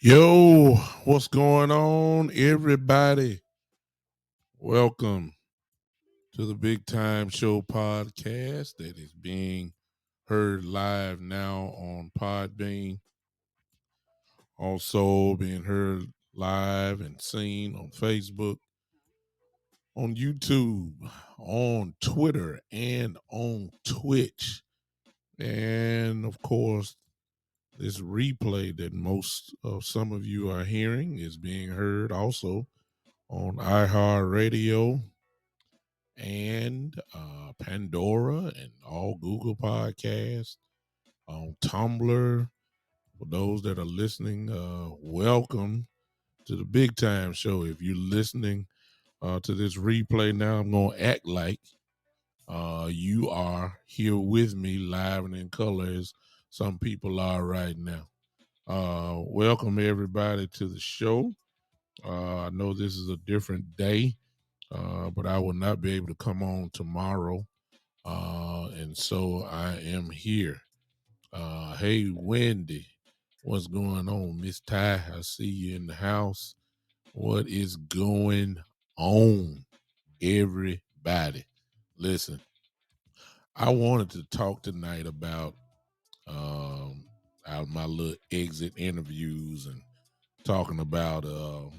Yo, what's going on, everybody? Welcome to the Big Time Show podcast that is being heard live now on Podbean. Also being heard live and seen on Facebook, on YouTube, on Twitter, and on Twitch. And of course, this replay that most of some of you are hearing is being heard also on iHeartRadio and Pandora and all Google Podcasts, on Tumblr. For those that are listening, welcome to the Big Time Show. If you're listening to this replay now, I'm going to act like you are here with me live and in color as some people are right now. Welcome everybody to the show. I know this is a different day, but I will not be able to come on tomorrow. And so I am here. Hey, Wendy, what's going on? Miss Ty, I see you in the house. What is going on, everybody? Listen, I wanted to talk tonight about my little exit interviews and talking about the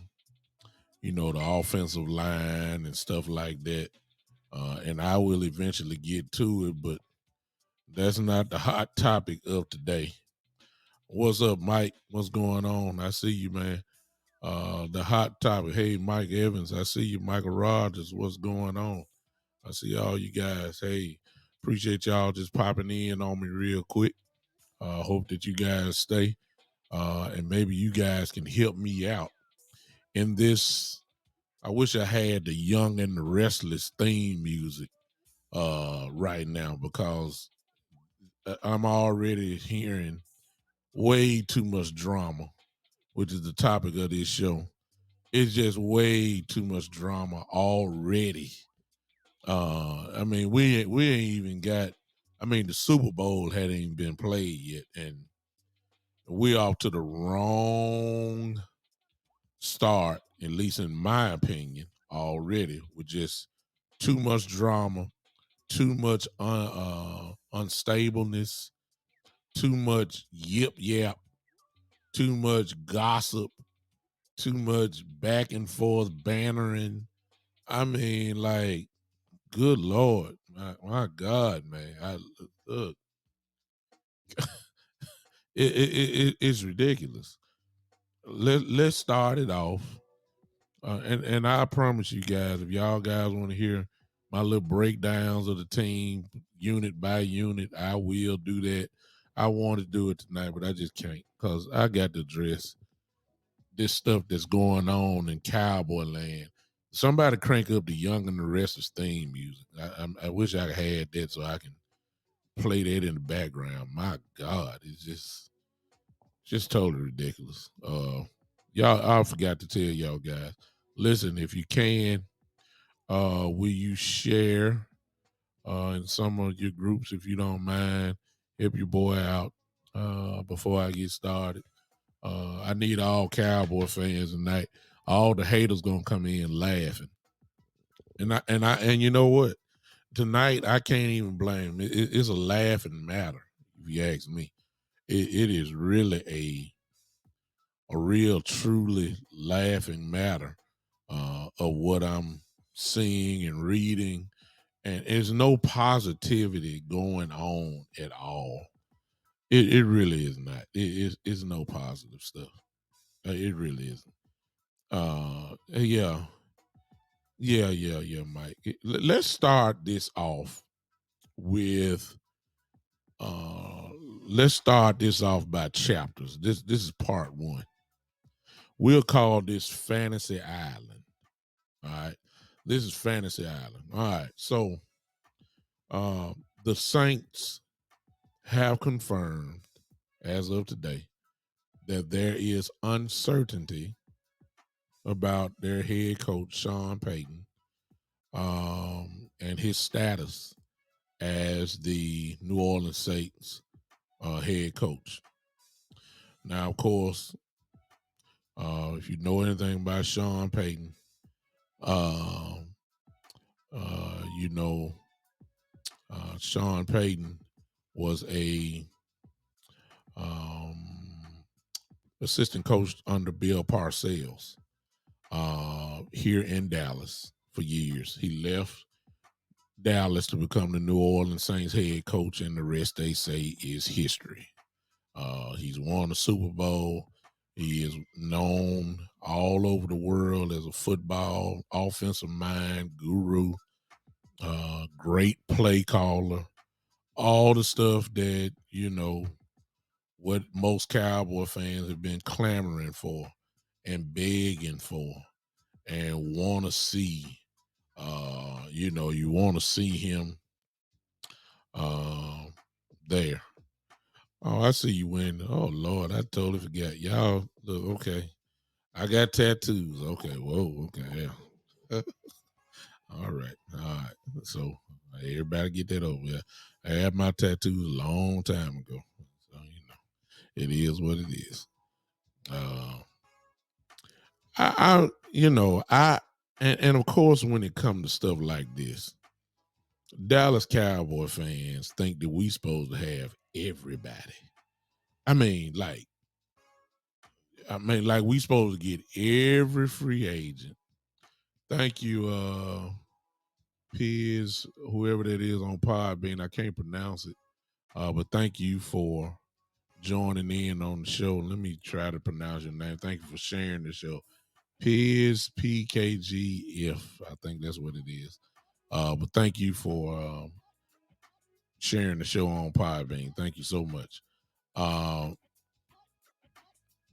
offensive line and stuff like that. And I will eventually get to it, but that's not the hot topic of today. What's up, Mike? What's going on? I see you, man. The hot topic. Hey, Mike Evans. I see you, Michael Rogers. What's going on? I see all you guys. Hey, appreciate y'all just popping in on me real quick. Hope that you guys stay. And maybe you guys can help me out in this. I wish I had the Young and the Restless theme music right now, because I'm already hearing way too much drama, which is the topic of this show. It's just way too much drama already. I mean, we ain't even got. I mean, the Super Bowl hadn't even been played yet, and we're off to the wrong start, at least in my opinion, already, with just too much drama, too much unstableness, too much yip yap, too much gossip, too much back and forth bannering. I mean, like, good Lord, my God, man. Look, it's ridiculous. Let's start it off And I promise you guys, if y'all guys want to hear my little breakdowns of the team, unit by unit, I will do that. I want to do it tonight, but I just can't because I got to address this stuff that's going on in Cowboy land. Somebody crank up the Young and the Restless theme music. I wish I had that so I can play that in the background. My God, it's just totally ridiculous. I forgot to tell y'all guys. Listen, if you can, will you share in some of your groups if you don't mind? Help your boy out before I get started. I need all Cowboy fans tonight. All the haters gonna come in laughing, and you know what? Tonight I can't even blame it's a laughing matter if you ask me. It is really a real truly laughing matter of what I'm seeing and reading, and there's no positivity going on at all. It really is not. It's no positive stuff. It really isn't. Yeah, yeah, Mike. Let's start this off with uh let's start this off by chapters. This is part one. We'll call this Fantasy Island. All right. This is Fantasy Island. All right. So the Saints have confirmed as of today that there is uncertainty about their head coach Sean Payton and his status as the New Orleans Saints head coach. Now, of course, if you know anything about Sean Payton, uh, you know Sean Payton was a um, assistant coach under Bill Parcells here in Dallas for years. He left Dallas to become the New Orleans Saints head coach, and the rest they say is history. He's won a Super Bowl. He is known all over the world as a football offensive mind guru, great play caller, all the stuff that, what most Cowboy fans have been clamoring for and begging for and want to see. You want to see him uh, there. Oh, I see you win. Oh Lord, I totally forgot. Y'all look okay. I got tattoos. Okay, whoa, okay, yeah. All right, all right. So everybody get that over. Yeah, I had my tattoos a long time ago. So it is what it is. Uh, and of course, when it comes to stuff like this, Dallas Cowboy fans think that we supposed to have everybody. I mean, like, like we supposed to get every free agent. Thank you, Piz, whoever that is on Podbean. I can't pronounce it, but thank you for joining in on the show. Let me try to pronounce your name. Thank you for sharing the show. Piz PKGF. I think that's what it is. But thank you for sharing the show on Podbean. Thank you so much.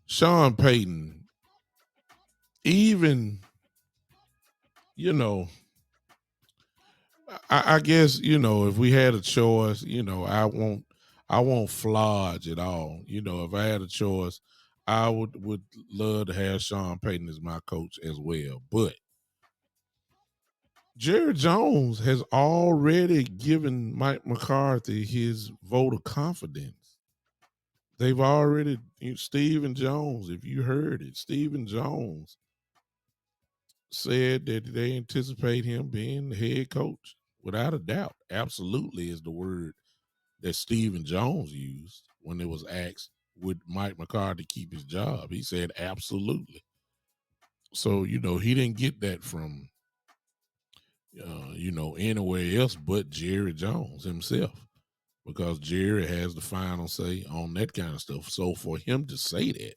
Sean Payton, even, you know, I guess, if we had a choice, I won't flodge at all. If I had a choice, I would love to have Sean Payton as my coach as well. But Jerry Jones has already given Mike McCarthy his vote of confidence. They've already, Stephen Jones, if you heard it, Stephen Jones said that they anticipate him being the head coach without a doubt. Absolutely is the word that Stephen Jones used when it was asked, would Mike McCarthy keep his job? He said, absolutely. So, he didn't get that from, anywhere else but Jerry Jones himself, because Jerry has the final say on that kind of stuff. So for him to say that,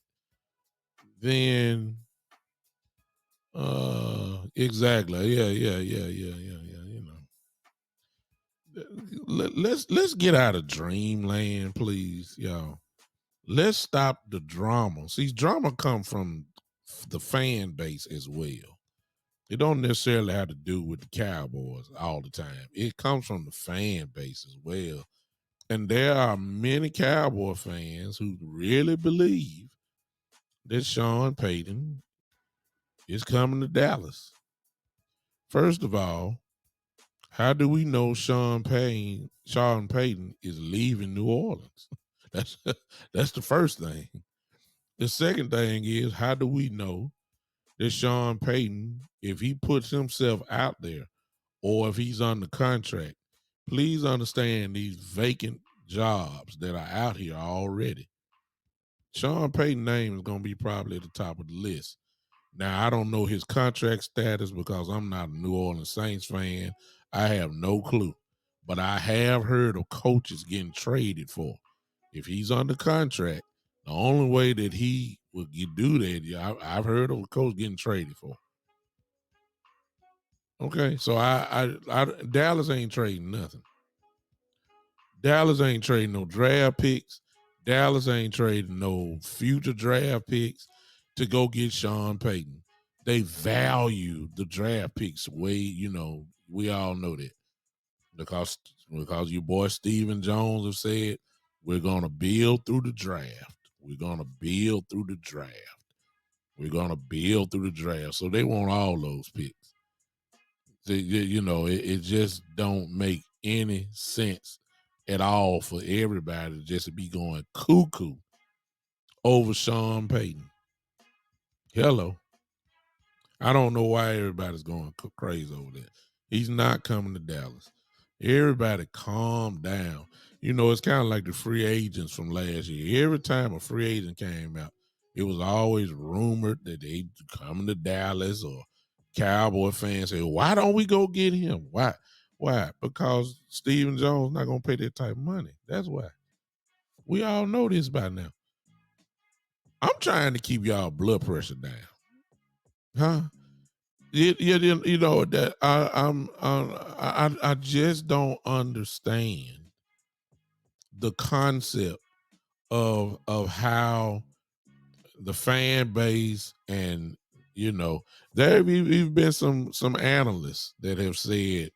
then Exactly. Yeah. Let's get out of dreamland, please, y'all. Let's stop the drama. See, drama come from the fan base as well. It don't necessarily have to do with the Cowboys all the time. It comes from the fan base as well. And there are many Cowboy fans who really believe that Sean Payton is coming to Dallas. First of all, how do we know Sean Payton is leaving New Orleans? That's that's the first thing. The second thing is, how do we know that Sean Payton, if he puts himself out there or if he's under contract, please understand these vacant jobs that are out here already. Sean Payton's name is going to be probably at the top of the list. Now, I don't know his contract status because I'm not a New Orleans Saints fan. I have no clue. But I have heard of coaches getting traded for. If he's under contract, the only way that he would do that, I've heard of a coach getting traded for. Okay, so Dallas ain't trading nothing. Dallas ain't trading no draft picks. Dallas ain't trading no future draft picks to go get Sean Payton. They value the draft picks way, we all know that. Because your boy Stephen Jones have said, we're gonna build through the draft. We're gonna build through the draft. We're gonna build through the draft. So they want all those picks. It just don't make any sense at all for everybody to just be going cuckoo over Sean Payton. Hello. I don't know why everybody's going crazy over that. He's not coming to Dallas. Everybody calm down. It's kind of like the free agents from last year. Every time a free agent came out, it was always rumored that they coming to Dallas, or Cowboy fans say, why don't we go get him? Why? Why? Because Stephen Jones not going to pay that type of money. That's why. We all know this by now. I'm trying to keep y'all blood pressure down. Huh? That I just don't understand the concept of how the fan base, and there have even been some analysts that have said,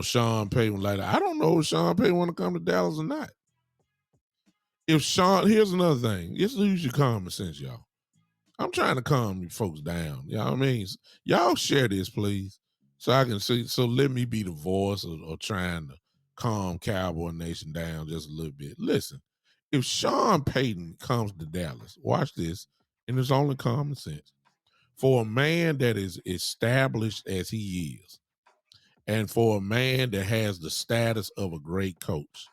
Sean Payton, like, I don't know if Sean Payton want to come to Dallas or not. Here's another thing. Just use your common sense, y'all. I'm trying to calm you folks down. You know what I mean? Y'all share this, please, so I can see. So let me be the voice of trying to calm Cowboy Nation down just a little bit. Listen, if Sean Payton comes to Dallas, watch this, and it's only common sense. For a man that is established as he is, and for a man that has the status of a great coach,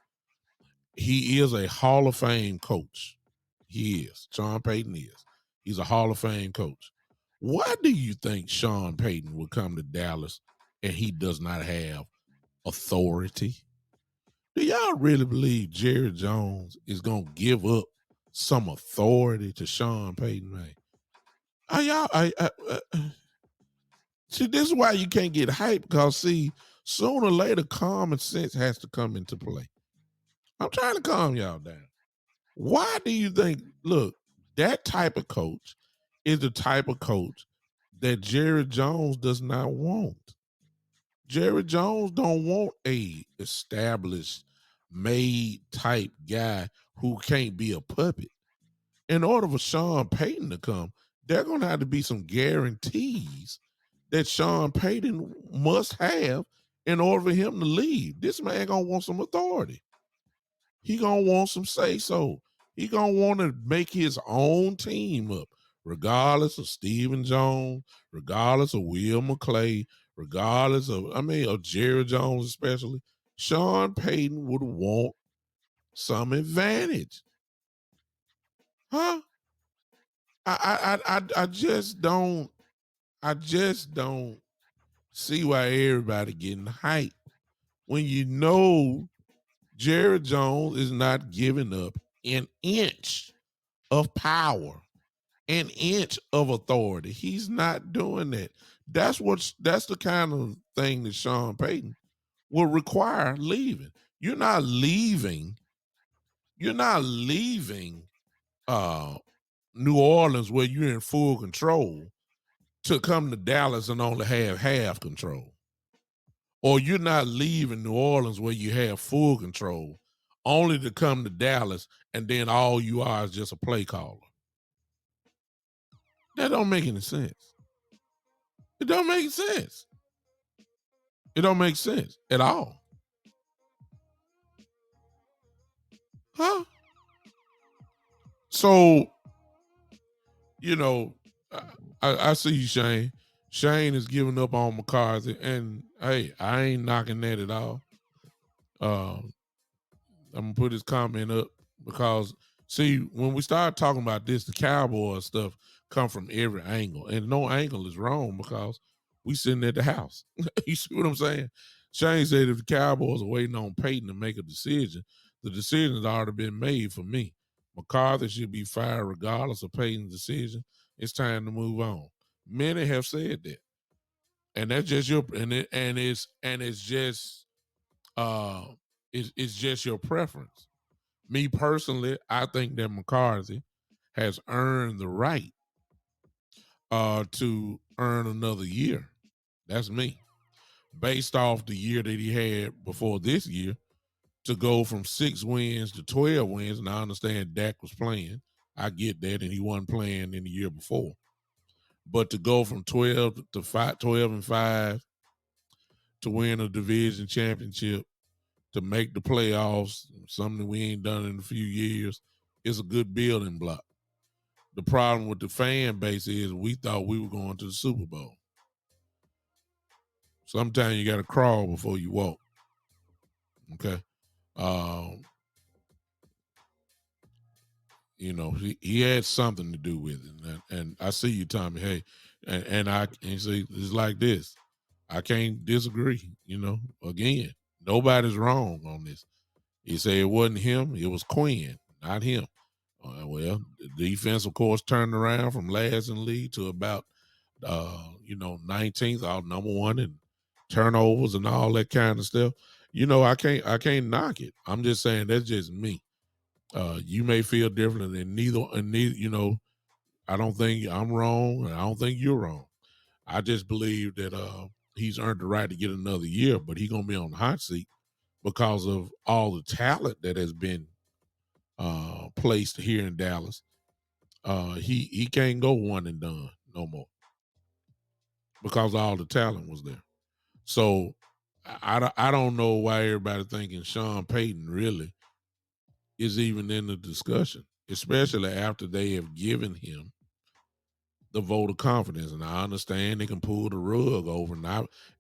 he is a Hall of Fame coach. He is. Sean Payton is. He's a Hall of Fame coach. Why do you think Sean Payton would come to Dallas and he does not have authority? Do y'all really believe Jerry Jones is going to give up some authority to Sean Payton, man? See, this is why you can't get hyped, because, see, sooner or later, common sense has to come into play. I'm trying to calm y'all down. Why do you think, look, that type of coach is the type of coach that Jerry Jones does not want? Jerry Jones don't want a established, made type guy who can't be a puppet. In order for Sean Payton to come, there are going to have to be some guarantees that Sean Payton must have in order for him to leave. This man going to want some authority. He going to want some say-so. He going to want to make his own team up, regardless of Stephen Jones, regardless of Will McClay, regardless of Jerry Jones especially. Sean Payton would want some advantage. Huh? I just don't see why everybody getting hyped when Jerry Jones is not giving up an inch of power an inch of authority. He's not doing that. That's the kind of thing that Sean Payton will require leaving. You're not leaving. You're not leaving uh New Orleans where you're in full control to come to Dallas and only have half control. Or you're not leaving New Orleans where you have full control only to come to Dallas and then all you are is just a play caller. That don't make any sense. It don't make sense. It don't make sense at all. Huh? So, you know, I see you, Shane. Shane is giving up on McCarthy, and hey, I ain't knocking that at all. Um, I'm gonna put his comment up because see, when we start talking about this, the Cowboys stuff come from every angle, and no angle is wrong because we sitting at the house. You see what I'm saying? Shane said if the Cowboys are waiting on Peyton to make a decision, the decision has already been made for me. McCarthy should be fired regardless of Peyton's decision. It's time to move on. Many have said that, and that's just your it's just uh it's just your preference. Me personally, I think that McCarthy has earned the right to earn another year. That's me. Based off the year that he had before this year, to go from 6 wins to 12 wins, and I understand Dak was playing. I get that, and he wasn't playing in the year before. But to go from 12 to 12-5 to win a division championship, to make the playoffs, something we ain't done in a few years, is a good building block. The problem with the fan base is we thought we were going to the Super Bowl. Sometimes you got to crawl before you walk. Okay. Um, he had something to do with it. And I see you, Tommy. Hey, and see, it's like this. I can't disagree. Again, nobody's wrong on this. He said it wasn't him, it was Quinn, not him. Well, the defense, of course, turned around from last in the league to about 19th, out number one in turnovers and all that kind of stuff. I can't knock it. I'm just saying that's just me. You may feel different, and neither. I don't think I'm wrong, and I don't think you're wrong. I just believe that he's earned the right to get another year, but he's gonna be on the hot seat because of all the talent that has been placed here in Dallas. He can't go one and done no more because all the talent was there. So I don't know why everybody thinking Sean Payton really is even in the discussion, especially after they have given him the vote of confidence. And I understand they can pull the rug over.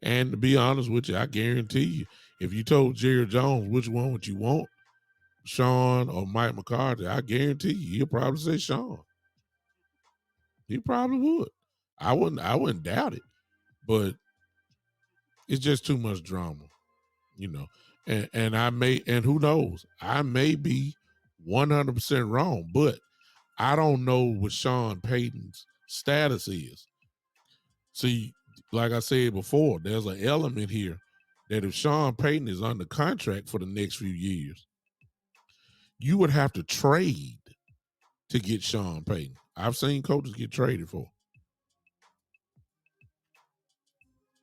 And to be honest with you, I guarantee you, if you told Jerry Jones which one would you want, Sean or Mike McCarthy, I guarantee you, he'll probably say Sean. He probably would. I wouldn't doubt it, but it's just too much drama, you know. And who knows? I may be 100% wrong, but I don't know what Sean Payton's status is. See, like I said before, there's an element here that if Sean Payton is under contract for the next few years, you would have to trade to get Sean Payton. I've seen coaches get traded for.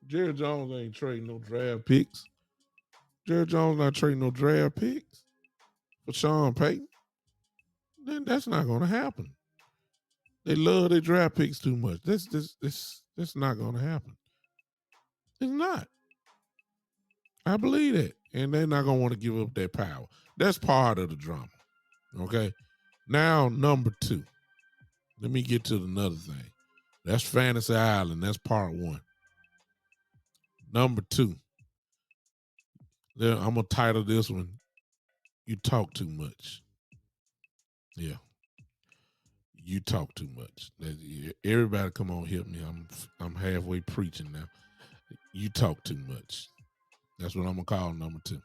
Jerry Jones ain't trading no draft picks. Jerry Jones not trading no draft picks for Sean Payton. Then that's not going to happen. They love their draft picks too much. That's not going to happen. It's not. I believe that, and they're not going to want to give up their power. That's part of the drama. Okay. Now, number two. Let me get to another thing. That's Fantasy Island. That's part one. Number two. I'm gonna title this one. You talk too much. Yeah. You talk too much. Everybody, come on, help me. I'm halfway preaching now. You talk too much. That's what I'm gonna call number two.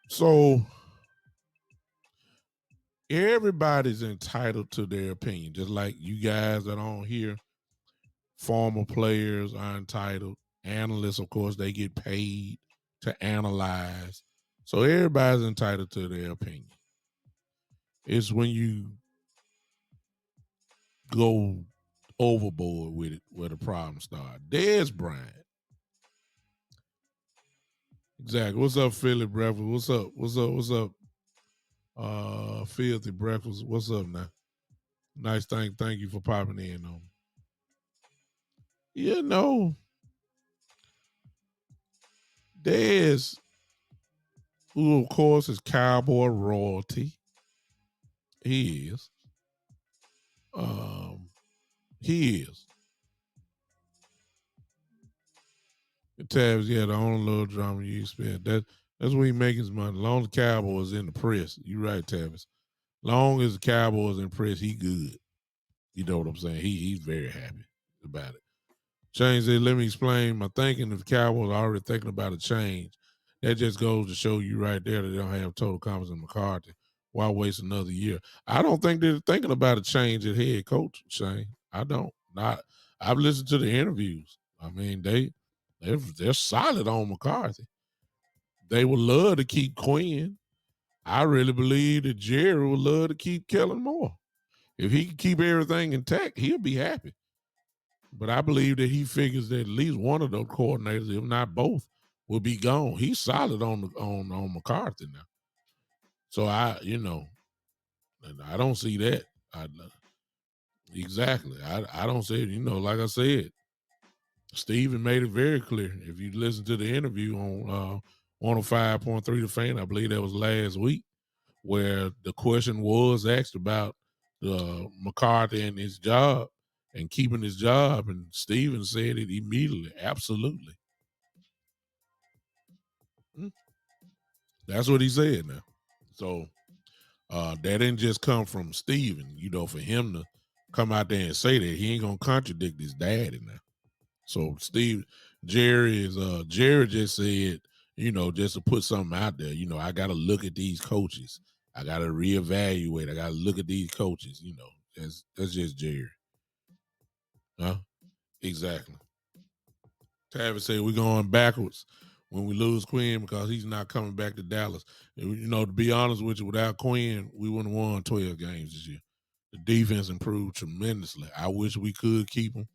So everybody's entitled to their opinion, just like you guys that are on here, former players are entitled. Analysts, of course, they get paid to analyze. So everybody's entitled to their opinion. It's when you go overboard with it where the problem starts. There's Bryant. Exactly. What's up, Philly Breakfast? What's up? What's up? What's up? Filthy Breakfast. What's up now? Nice thing. Thank you for popping in on me. You know, there's who of course is Cowboy royalty. He is. Um, he is. Tabs, yeah, the only little drama you expect. That's where he makes his money. Long as the Cowboys in the press. You right, Tavis. Long as the Cowboys in the press, he good. You know what I'm saying? He's very happy about it. Change said, let me explain my thinking. If the Cowboys are already thinking about a change, that just goes to show you right there that they don't have total confidence in McCarthy. Why waste another year? I don't think they're thinking about a change at head coach, Shane. I don't. Not. I've listened to the interviews. I mean, they're solid on McCarthy. They would love to keep Quinn. I really believe that Jerry would love to keep Kellen Moore. If he can keep everything intact, he'll be happy. But I believe that he figures that at least one of those coordinators, if not both, will be gone. He's solid on McCarthy now. So I don't see that. Exactly. I don't see it. Like I said, Steven made it very clear. If you listen to the interview on 105.3 The Fan, I believe that was last week, where the question was asked about McCarthy and his job and keeping his job, and Steven said it immediately. Absolutely. That's what he said now. So that didn't just come from Steven, for him to come out there and say that, he ain't gonna contradict his daddy now. So Jerry just said, just to put something out there, I gotta look at these coaches. I gotta reevaluate. I gotta look at these coaches, that's just Jerry. Huh? Exactly. Tavis said we're going backwards when we lose Quinn because he's not coming back to Dallas. To be honest with you, without Quinn, we wouldn't have won 12 games this year. The defense improved tremendously. I wish we could keep him.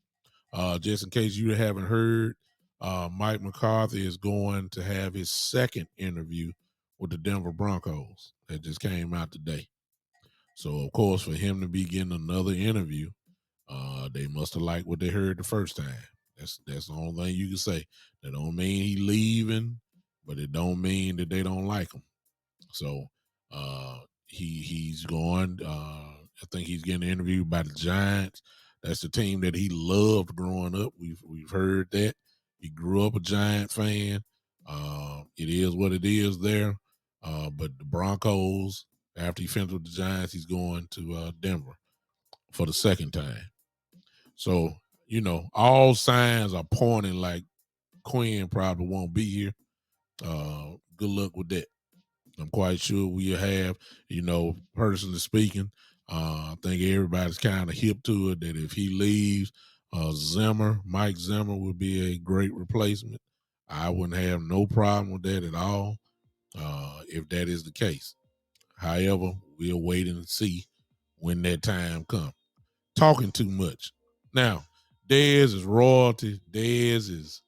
Just in case you haven't heard, Mike McCarthy is going to have his second interview with the Denver Broncos that just came out today. So, of course, for him to be getting another interview, they must have liked what they heard the first time. That's the only thing you can say. That don't mean he leaving, but it don't mean that they don't like him. So he's going. I think he's getting interviewed by the Giants. That's the team that he loved growing up. We've heard that he grew up a Giant fan. It is what it is there. But the Broncos, after he finished with the Giants, he's going to Denver for the second time. So, all signs are pointing like Quinn probably won't be here. Good luck with that. I'm quite sure we'll have, personally speaking, I think everybody's kind of hip to it that if he leaves, Mike Zimmer would be a great replacement. I wouldn't have no problem with that at all if that is the case. However, we'll wait and see when that time comes. Talking too much. Now, Dez is royalty. Dez is,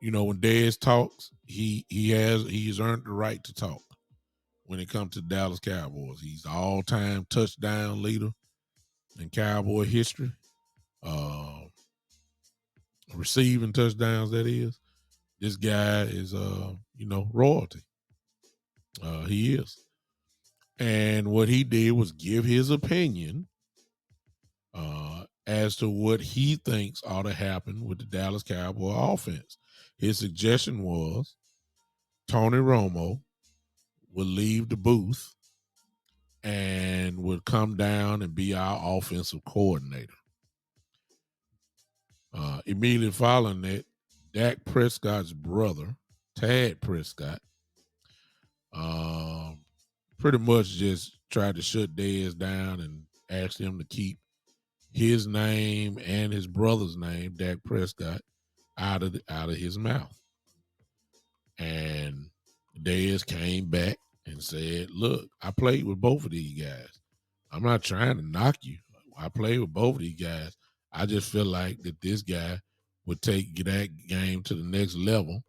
when Dez talks, he's earned the right to talk. When it comes to Dallas Cowboys, he's the all-time touchdown leader in Cowboy history. Receiving touchdowns, that is. This guy is, royalty. He is. And what he did was give his opinion as to what he thinks ought to happen with the Dallas Cowboy offense. His suggestion was Tony Romo would leave the booth and would come down and be our offensive coordinator. Immediately following that, Dak Prescott's brother, Tad Prescott, pretty much just tried to shut Dez down and asked him to keep his name and his brother's name, Dak Prescott, out of his mouth. And Dez came back and said, "Look, I played with both of these guys. I'm not trying to knock you. I played with both of these guys. I just feel like that this guy would take that game to the next level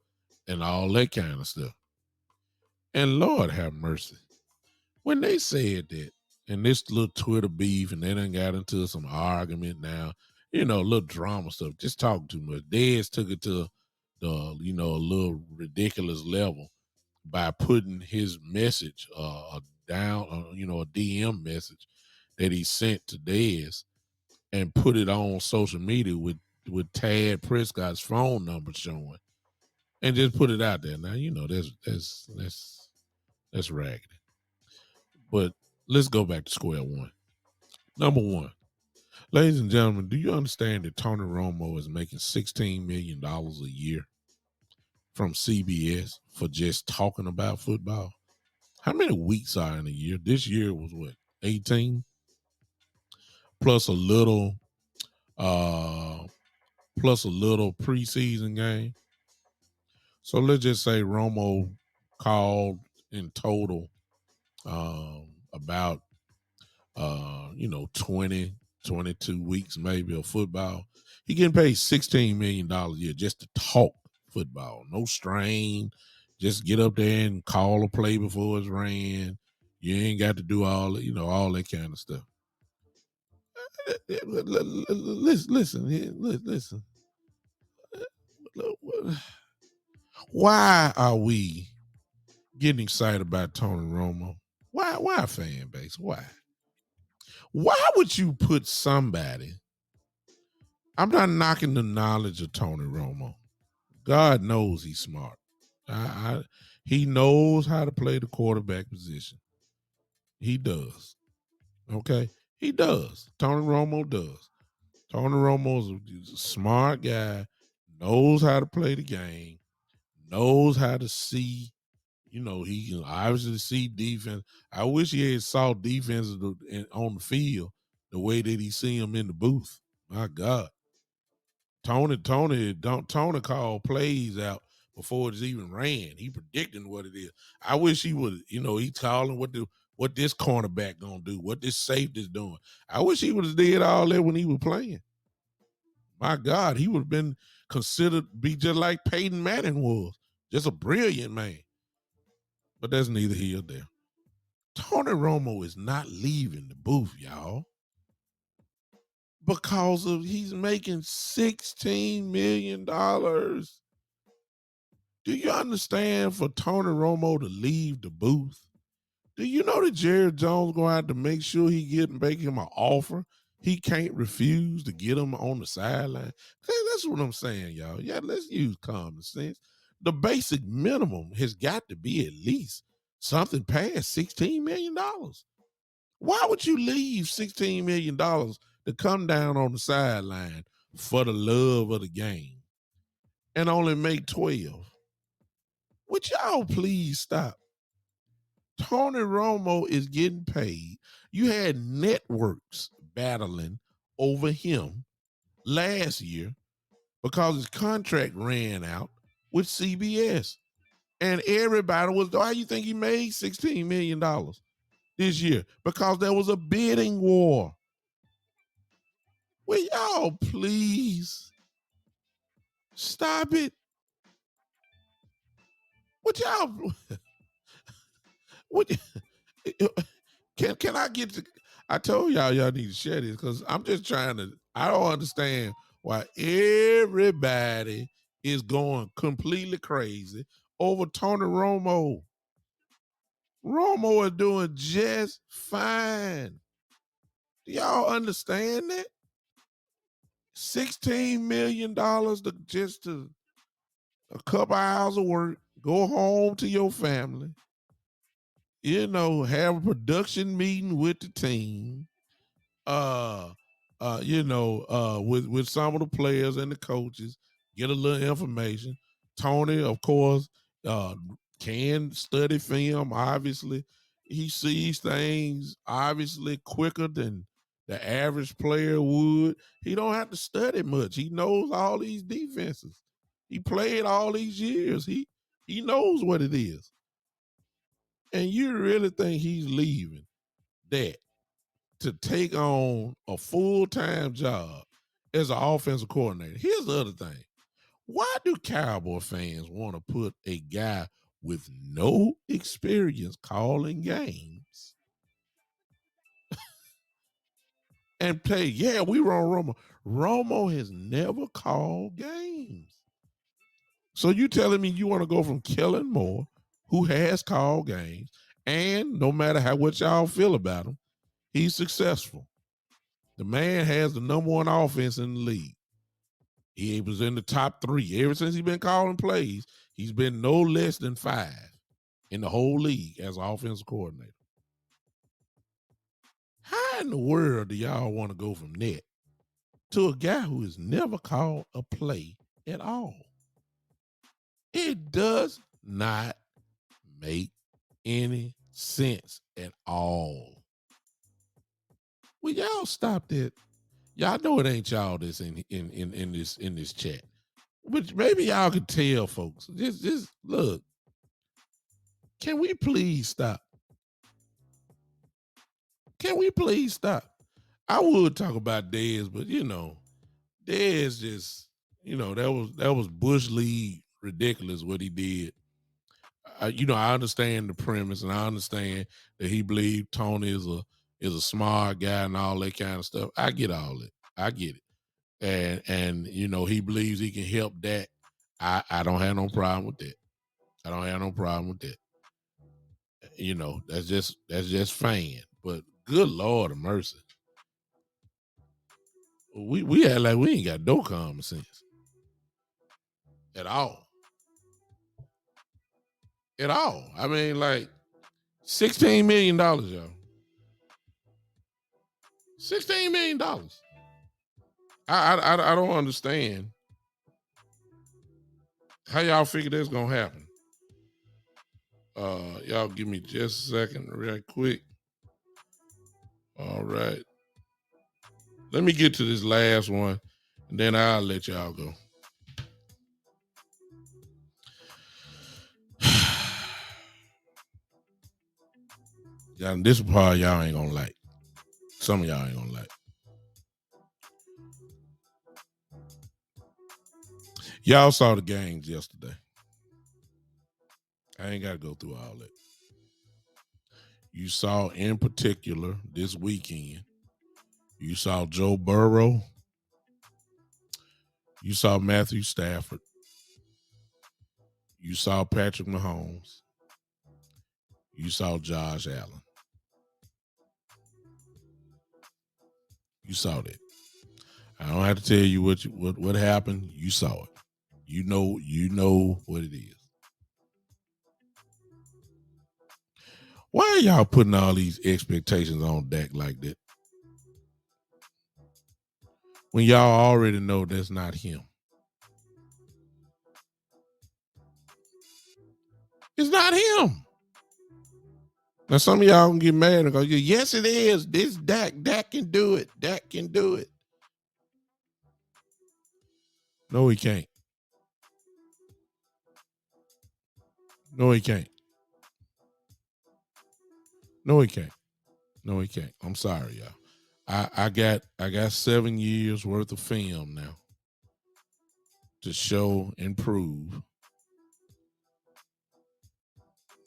and all that kind of stuff." And Lord have mercy. When they said that, and this little Twitter beef, and they done got into some argument now, little drama stuff, just talking too much. Dez took it to a little ridiculous level by putting his message down, a DM message that he sent to Dez and put it on social media with Tad Prescott's phone number showing, and just put it out there. Now that's raggedy. But let's go back to square one. Number one, ladies and gentlemen, do you understand that Tony Romo is making $16 million a year from CBS for just talking about football? How many weeks are in a year? This year was what, 18? Plus a little preseason game. So let's just say Romo called in total about 20, 22 weeks maybe of football. He getting paid $16 million a year just to talk football. No strain. Just get up there and call a play before it's ran. You ain't got to do all that kind of stuff. Listen. Why are we getting excited about Tony Romo? Why fan base? Why? Why would you put somebody? I'm not knocking the knowledge of Tony Romo. God knows he's smart. He knows how to play the quarterback position. He does. Okay? He does. Tony Romo does. Tony Romo's a smart guy, knows how to play the game, knows how to see. He can obviously see defense. I wish he had saw defenses on the field the way that he see them in the booth. My God. Tony called plays out before it's even ran. He predicting what it is. I wish he would, he's calling what this cornerback gonna do, what this safety's doing. I wish he would have did all that when he was playing. My God, he would have been considered be just like Peyton Manning was, just a brilliant man. But that's neither here nor there. Tony Romo is not leaving the booth, y'all, because he's making $16 million. Do you understand for Tony Romo to leave the booth? Do you know that Jerry Jones going to have to make sure make him an offer he can't refuse to get him on the sideline? That's what I'm saying, y'all. Yeah, let's use common sense. The basic minimum has got to be at least something past $16 million. Why would you leave $16 million to come down on the sideline for the love of the game and only make 12? Would y'all please stop? Tony Romo is getting paid. You had networks battling over him last year because his contract ran out with CBS. And everybody was, why you think he made $16 million this year? Because there was a bidding war. Will y'all please stop it? Would y'all would can I get to I told y'all need to share this because I'm just trying to I don't understand why everybody is going completely crazy over Tony Romo. Romo is doing just fine. Do y'all understand that? $16 million to just to a couple hours of work, go home to your family, have a production meeting with the team, with some of the players and the coaches, get a little information. Tony, of course, can study film, obviously. He sees things obviously quicker than the average player would. He don't have to study much. He knows all these defenses. He played all these years. He knows what it is. And you really think he's leaving that to take on a full-time job as an offensive coordinator? Here's the other thing. Why do Cowboy fans want to put a guy with no experience calling games and play? Yeah, we run Romo. Romo has never called games. So you telling me you want to go from Kellen Moore, who has called games, and no matter how what y'all feel about him, he's successful. The man has the number one offense in the league. He was in the top 3. Ever since he's been calling plays, he's been no less than 5 in the whole league as an offensive coordinator. How in the world do y'all want to go from that to a guy who has never called a play at all? It does not make any sense at all. Will y'all stop that? Y'all know it ain't y'all that's in this chat. But maybe y'all can tell folks. Just look. Can we please stop? Can we please stop? I would talk about Dez, but Dez just, that was Bush League ridiculous what he did. I understand the premise, and I understand that he believed Tony is a smart guy and all that kind of stuff. I get all it. I get it. And he believes he can help that. I don't have no problem with that. I don't have no problem with that. That's just fan. But good Lord of mercy. We act like we ain't got no common sense. At all. At all. I mean, like $16 million, y'all. $16 million. I don't understand how y'all figure that's gonna happen. Y'all give me just a second, real quick. All right. Let me get to this last one, and then I'll let y'all go. Yeah, this part y'all ain't gonna like. Some of y'all ain't gonna like. Y'all saw the games yesterday. I ain't got to go through all that. You saw in particular this weekend, you saw Joe Burrow. You saw Matthew Stafford. You saw Patrick Mahomes. You saw Josh Allen. You saw that. I don't have to tell you what happened. You saw it. You know what it is. Why are y'all putting all these expectations on Dak like that? When y'all already know that's not him. It's not him. Now some of y'all can get mad and go, yes, it is. This Dak. Dak can do it. Dak can do it. No, he can't. No, he can't. No, he can't. No, he can't. I'm sorry, y'all. I got 7 years worth of film now to show and prove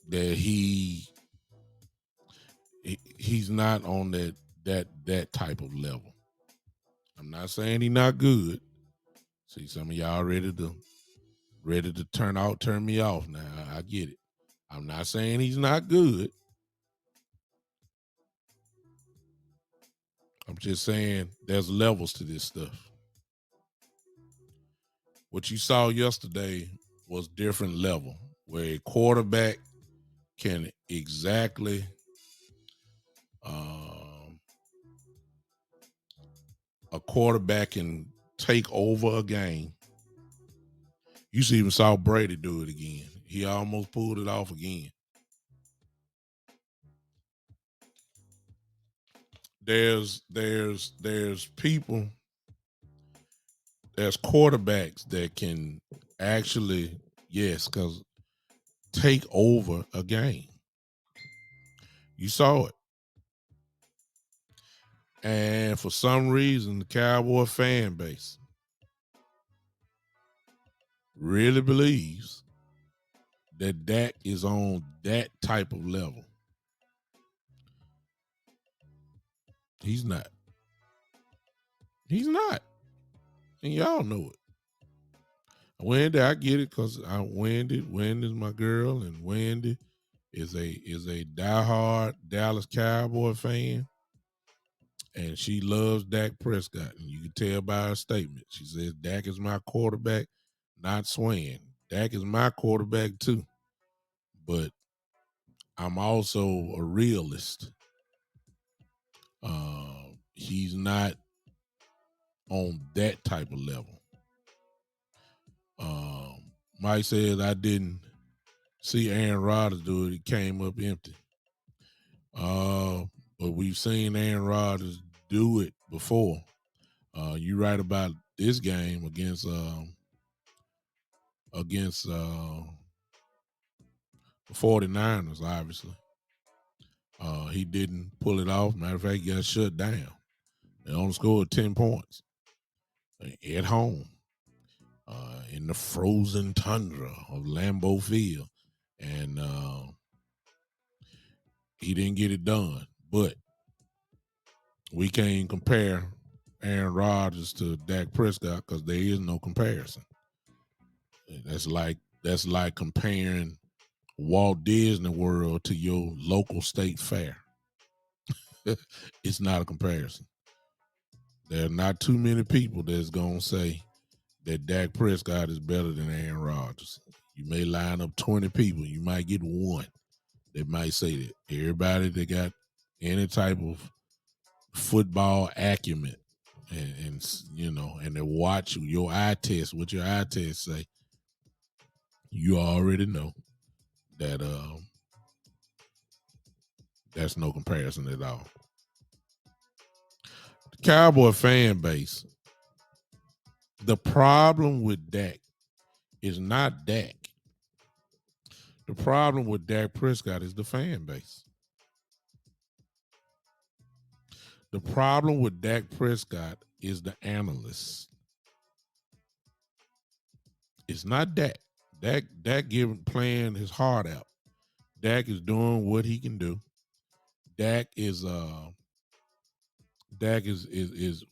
that he's not on that type of level. I'm not saying he's not good. See, some of y'all ready to turn me off now. I get it. I'm not saying he's not good. I'm just saying there's levels to this stuff. What you saw yesterday was different level, where a quarterback can exactly a quarterback can take over a game. You even saw Brady do it again. He almost pulled it off again. there's people, there's quarterbacks that can actually, yes, because take over a game. You saw it. And for some reason, the Cowboy fan base really believes that Dak is on that type of level. He's not. He's not. And y'all know it. Wendy, I get it because Wendy's my girl, and Wendy is a diehard Dallas Cowboy fan, and she loves Dak Prescott. And you can tell by her statement. She says Dak is my quarterback, not Swain. Dak is my quarterback too, but I'm also a realist. He's not on that type of level. Mike says I didn't see Aaron Rodgers do it. He came up empty. But we've seen Aaron Rodgers do it before. You right about this game against the 49ers, obviously. He didn't pull it off. Matter of fact, he got shut down. They only scored 10 points at home in the frozen tundra of Lambeau Field. And he didn't get it done. But we can't compare Aaron Rodgers to Dak Prescott because there is no comparison. That's like comparing Walt Disney World to your local state fair. It's not a comparison. There are not too many people that's gonna say that Dak Prescott is better than Aaron Rodgers. You may line up 20 people, you might get one that might say that. Everybody that got any type of football acumen and and they watch you, your eye test, what your eye test say, you already know that that's no comparison at all. The Cowboy fan base, the problem with Dak is not Dak. The problem with Dak Prescott is the fan base. The problem with Dak Prescott is the analysts. It's not Dak. Dak playing his heart out. Dak is doing what he can do. Dak is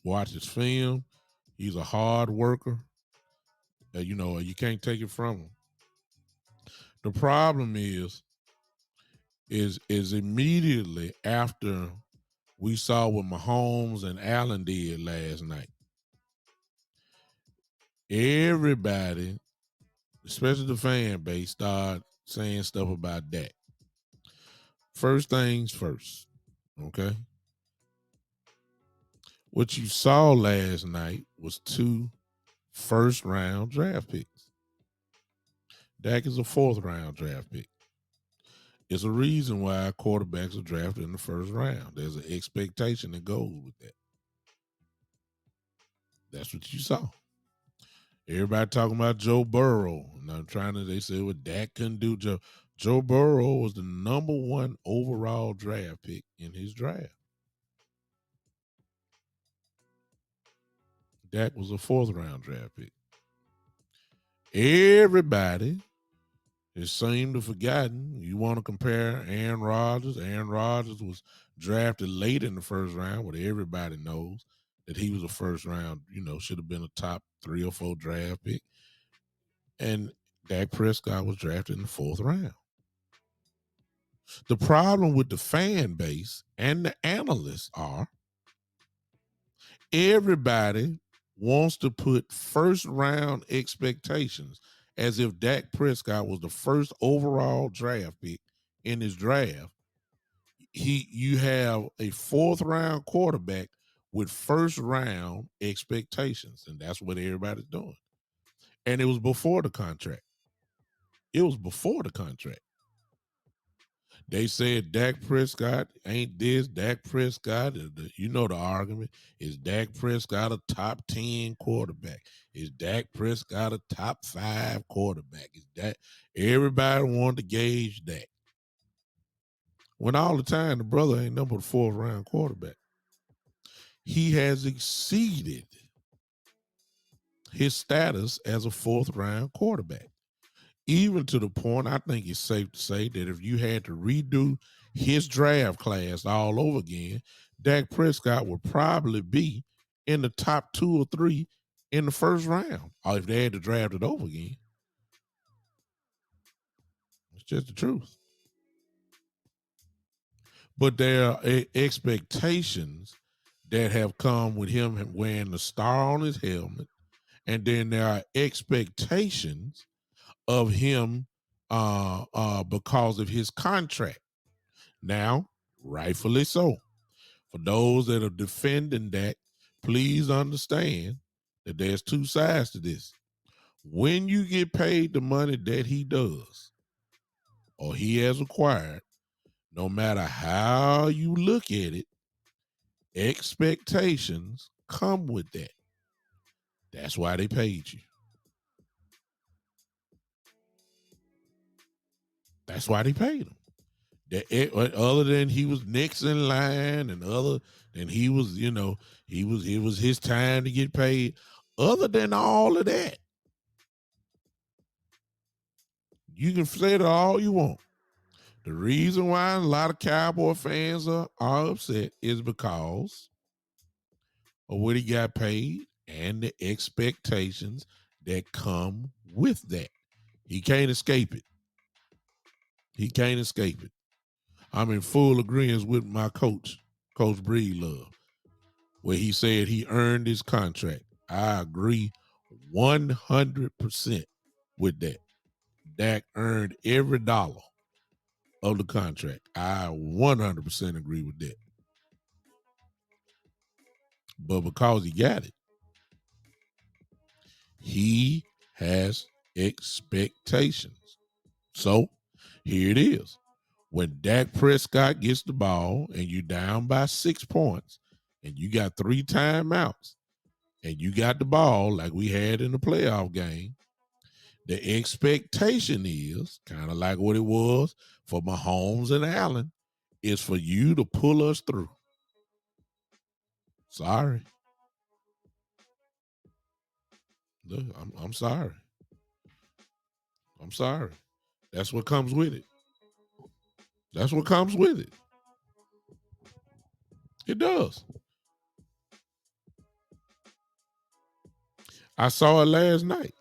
watch his film. He's a hard worker. You can't take it from him. The problem is immediately after we saw what Mahomes and Allen did last night. Everybody, especially the fan base, started saying stuff about Dak. First things first, okay? What you saw last night was 2 first-round draft picks. Dak is a 4th-round draft pick. It's a reason why quarterbacks are drafted in the first round. There's an expectation that goes with that. That's what you saw. Everybody talking about Joe Burrow. And they said what Dak couldn't do. Joe Burrow was the number 1 overall draft pick in his draft. Dak was a 4th-round draft pick. Everybody has seemed to have forgotten. You want to compare Aaron Rodgers. Aaron Rodgers was drafted late in the first round, but everybody knows that he was a first round, should have been a top 3 or 4 draft pick. And Dak Prescott was drafted in the 4th round. The problem with the fan base and the analysts are everybody wants to put first round expectations as if Dak Prescott was the first overall draft pick in his draft. You have a 4th round quarterback with first round expectations, and that's what everybody's doing. And it was before the contract. They said Dak Prescott ain't this, Dak Prescott. You know the argument. Is Dak Prescott a top 10 quarterback? Is Dak Prescott a top 5 quarterback? Is that everybody wanted to gauge Dak? When all the time the brother ain't number the 4th round quarterback. He has exceeded his status as a 4th round quarterback. Even to the point, I think it's safe to say that if you had to redo his draft class all over again, Dak Prescott would probably be in the top 2 or 3 in the 1st round, or if they had to draft it over again. It's just the truth. But there are expectations that have come with him wearing the star on his helmet, and then there are expectations of him because of his contract. Now, rightfully so. For those that are defending that, please understand that there's 2 sides to this. When you get paid the money that he does or he has acquired, no matter how you look at it, expectations come with that. That's why they paid you. That's why they paid him. Other than he was next in line and other than he was, it was his time to get paid. Other than all of that, you can say it all you want. The reason why a lot of Cowboy fans are upset is because of what he got paid and the expectations that come with that. He can't escape it. He can't escape it. I'm in full agreement with my coach, Coach Breedlove, where he said he earned his contract. I agree 100% with that. Dak earned every dollar of the contract. I 100% agree with that. But because he got it, he has expectations. So here it is. When Dak Prescott gets the ball and you down by 6 points and you got 3 timeouts and you got the ball like we had in the playoff game, the expectation is kind of like what it was for Mahomes and Allen, is for you to pull us through. Sorry. Look, I'm sorry. I'm sorry. That's what comes with it. That's what comes with it. It does. I saw it last night.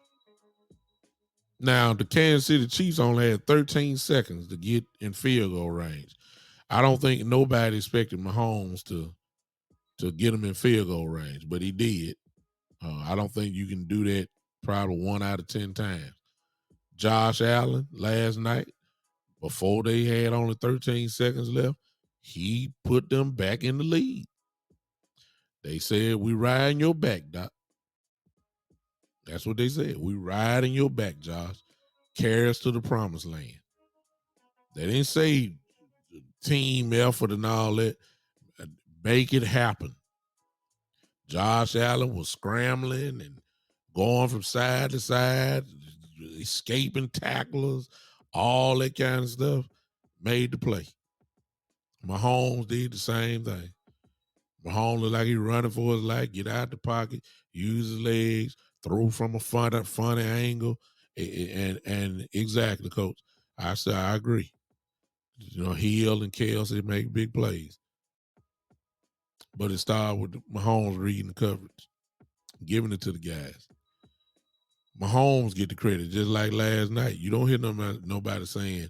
Now, the Kansas City Chiefs only had 13 seconds to get in field goal range. I don't think nobody expected Mahomes to get him in field goal range, but he did. I don't think you can do that probably 1 out of 10 times. Josh Allen last night, before they had only 13 seconds left, he put them back in the lead. They said, "We riding your back, Doc." That's what they said. "We riding your back, Josh. Carry us to the promised land." They didn't say team effort and all that. Make it happen. Josh Allen was scrambling and going from side to side, escaping tacklers, all that kind of stuff. Made the play. Mahomes did the same thing. Mahomes looked like he running for his life, get out the pocket, use his legs, throw from a funny angle. And exactly, Coach. I said, I agree. Hill and Kelsey make big plays. But it started with Mahomes reading the coverage, giving it to the guys. Mahomes get the credit, just like last night. You don't hear nobody saying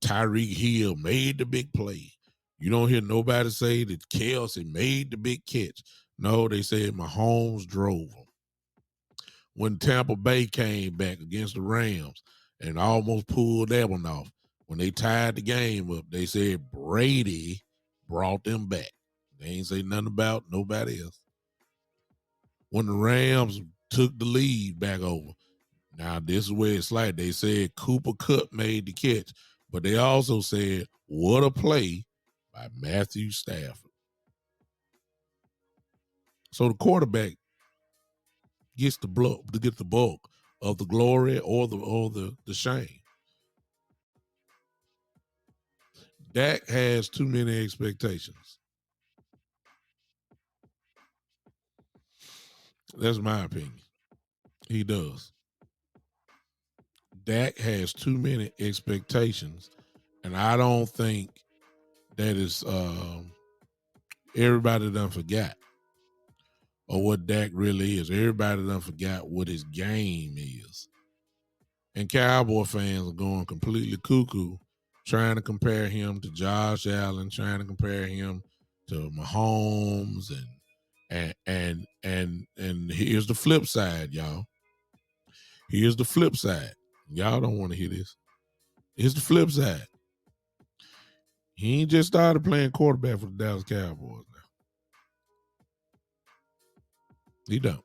Tyreek Hill made the big play. You don't hear nobody say that Kelsey made the big catch. No, they said Mahomes drove them. When Tampa Bay came back against the Rams and almost pulled that one off, when they tied the game up, they said Brady brought them back. They ain't say nothing about nobody else. When the Rams took the lead back over, now this is where it's like they said Cooper Kupp made the catch. But they also said, what a play by Matthew Stafford. So the quarterback gets the bulk of the glory or the shame. Dak has too many expectations. That's my opinion. He does. Dak has too many expectations, and I don't think that is everybody done forgot or what Dak really is. Everybody done forgot what his game is. And Cowboy fans are going completely cuckoo, trying to compare him to Josh Allen, trying to compare him to Mahomes, and here's the flip side, y'all. Here's the flip side. Y'all don't want to hear this. Here's the flip side. He ain't just started playing quarterback for the Dallas Cowboys now. He don't.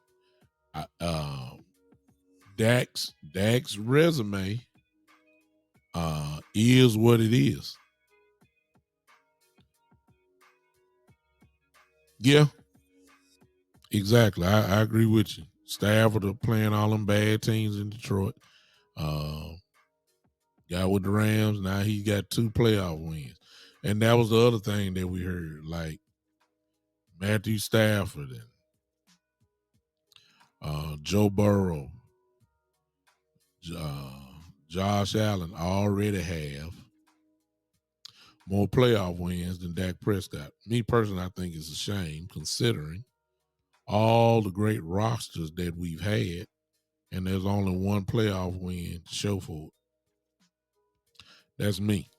Dak's resume is what it is. Yeah, exactly. I agree with you. Stafford are playing all them bad teams in Detroit. Got with the Rams. Now he got 2 playoff wins. And that was the other thing that we heard. Like Matthew Stafford and Joe Burrow, Josh Allen already have more playoff wins than Dak Prescott. Me personally, I think it's a shame considering all the great rosters that we've had, and there's only 1 playoff win to show for it. That's me.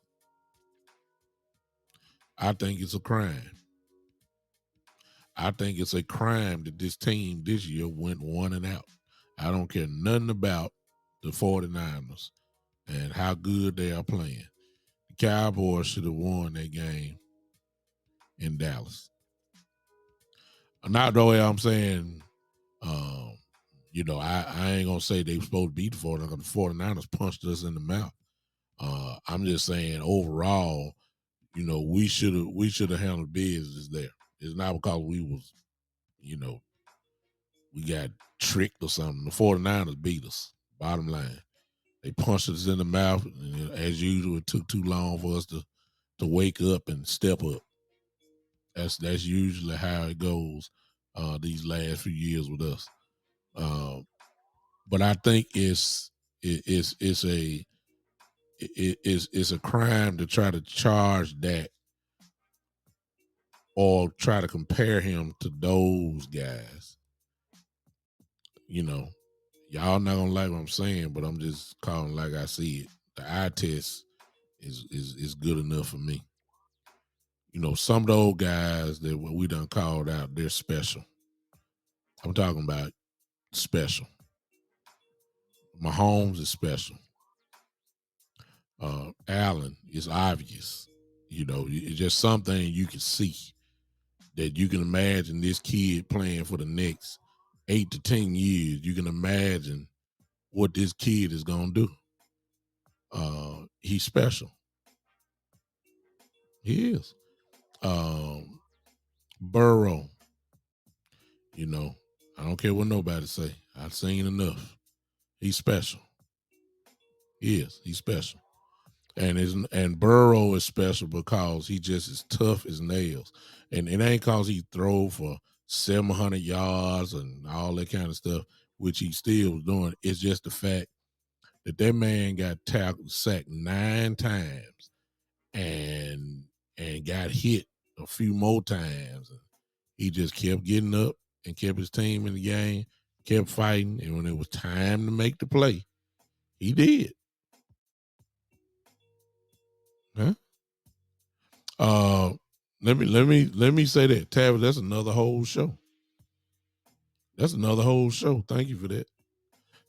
I think it's a crime. I think it's a crime that this team this year went 1 and out. I don't care nothing about the 49ers and how good they are playing. The Cowboys should have won that game in Dallas. Not the way I'm saying, I ain't going to say they were supposed to beat the 49ers because the 49ers punched us in the mouth. I'm just saying overall, we should have handled business there. It's not because we was, we got tricked or something. The 49ers beat us, bottom line. They punched us in the mouth, and as usual, it took too long for us to wake up and step up. That's usually how it goes these last few years with us. But I think it's a crime to try to charge that or try to compare him to those guys. Y'all not gonna like what I'm saying, but I'm just calling like I see it. The eye test is good enough for me. Some of those guys that we done called out, they're special. I'm talking about special. Mahomes is special. Allen is obvious. It's just something you can see that you can imagine this kid playing for the next 8 to 10 years. You can imagine what this kid is gonna do. He's special. He is. Burrow. I don't care what nobody say. I've seen enough. He's special. He is. He's special. And Burrow is special because he just is tough as nails. And it ain't cause he throw for 700 yards and all that kind of stuff, which he still was doing. It's just the fact that man got sacked 9 times and got hit a few more times. He just kept getting up and kept his team in the game, kept fighting, and when it was time to make the play, he did. Huh? Let me say that, Tavis, that's another whole show. That's another whole show. Thank you for that.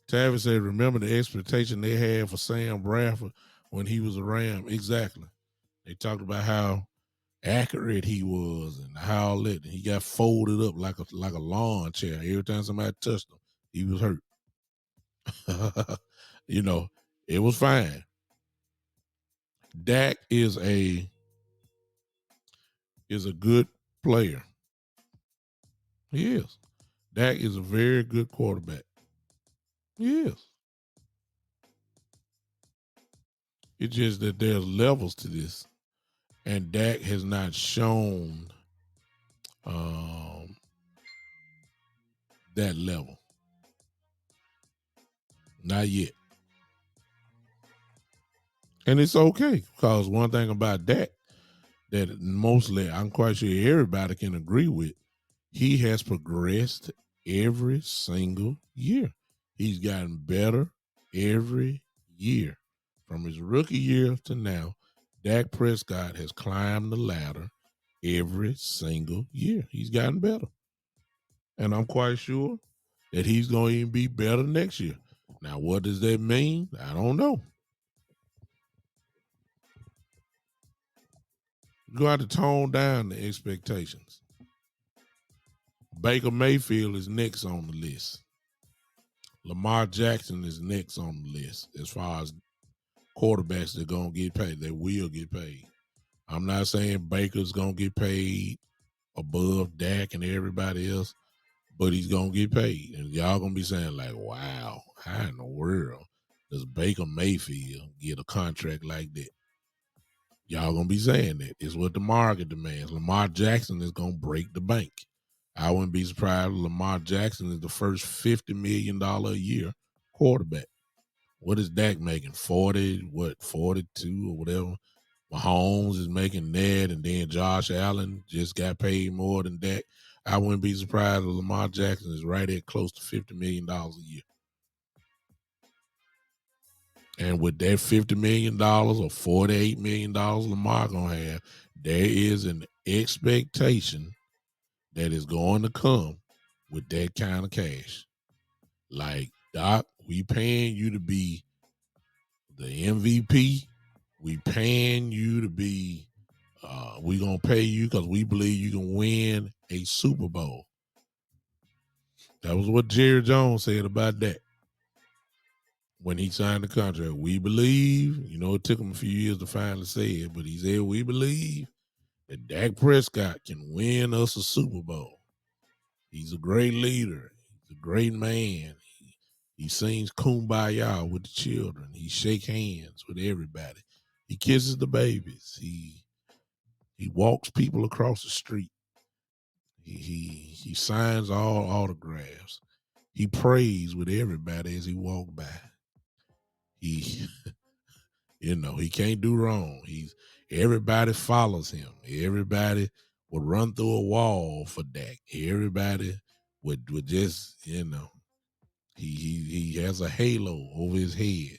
Tavis said, remember the expectation they had for Sam Bradford when he was a Ram. Exactly. They talked about how accurate he was and how he got folded up like a lawn chair. Every time somebody touched him, he was hurt. It was fine. Dak is a good player. He is. Dak is a very good quarterback. He is. It's just that there's levels to this, and Dak has not shown um, that level. Not yet. And it's okay because one thing about Dak that mostly I'm quite sure everybody can agree with, he has progressed every single year. He's gotten better every year. From his rookie year to now, Dak Prescott has climbed the ladder every single year. He's gotten better. And I'm quite sure that he's going to even be better next year. Now, what does that mean? I don't know. You're going to have to tone down the expectations. Baker Mayfield is next on the list. Lamar Jackson is next on the list as far as quarterbacks that are going to get paid. They will get paid. I'm not saying Baker's going to get paid above Dak and everybody else, but he's going to get paid. And y'all going to be saying like, wow, how in the world does Baker Mayfield get a contract like that? Y'all going to be saying that. It's what the market demands. Lamar Jackson is going to break the bank. I wouldn't be surprised if Lamar Jackson is the first $50 million a year quarterback. What is Dak making? 42 or whatever? Mahomes is making that, and then Josh Allen just got paid more than Dak. I wouldn't be surprised if Lamar Jackson is right at close to $50 million a year. And with that $50 million or $48 million Lamar gonna have, there is an expectation that is going to come with that kind of cash. Like, Doc, we paying you to be the MVP. We paying you to be, we going to pay you because we believe you can win a Super Bowl. That was what Jerry Jones said about that when he signed the contract. We believe, it took him a few years to finally say it, but he said, we believe that Dak Prescott can win us a Super Bowl. He's a great leader. He's a great man. He sings Kumbaya with the children. He shakes hands with everybody. He kisses the babies. He walks people across the street. He signs all autographs. He prays with everybody as he walks by. He he can't do wrong. Everybody follows him. Everybody would run through a wall for Dak. Everybody would just, he has a halo over his head.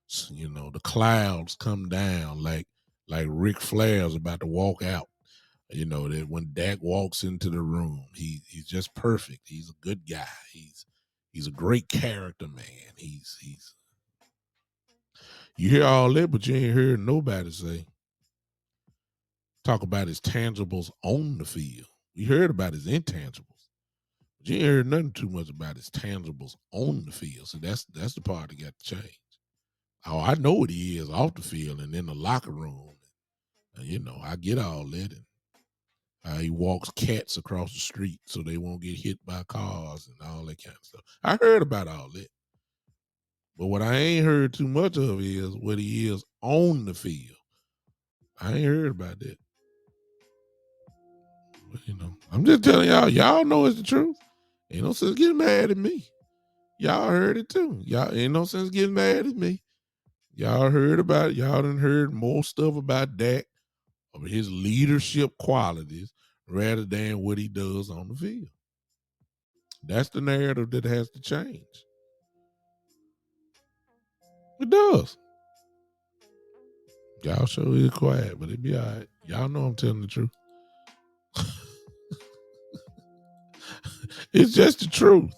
The clouds come down like Ric Flair's about to walk out. That when Dak walks into the room, he's just perfect. He's a good guy. He's a great character, man. He's you hear all that, but you ain't heard nobody talk about his tangibles on the field. You heard about his intangibles, but you ain't heard nothing too much about his tangibles on the field. So that's the part that got to change. Oh, I know what he is off the field and in the locker room. And, I get all that. And he walks cats across the street so they won't get hit by cars and all that kind of stuff. I heard about all that. But what I ain't heard too much of is what he is on the field. I ain't heard about that. But, I'm just telling y'all know it's the truth. Ain't no sense getting mad at me. Y'all heard it too. Y'all ain't no sense getting mad at me. Y'all heard about it. Y'all done heard more stuff about Dak, of his leadership qualities, rather than what he does on the field. That's the narrative that has to change. It does. Y'all sure is quiet, but it be all right. Y'all know I'm telling the truth. It's just the truth.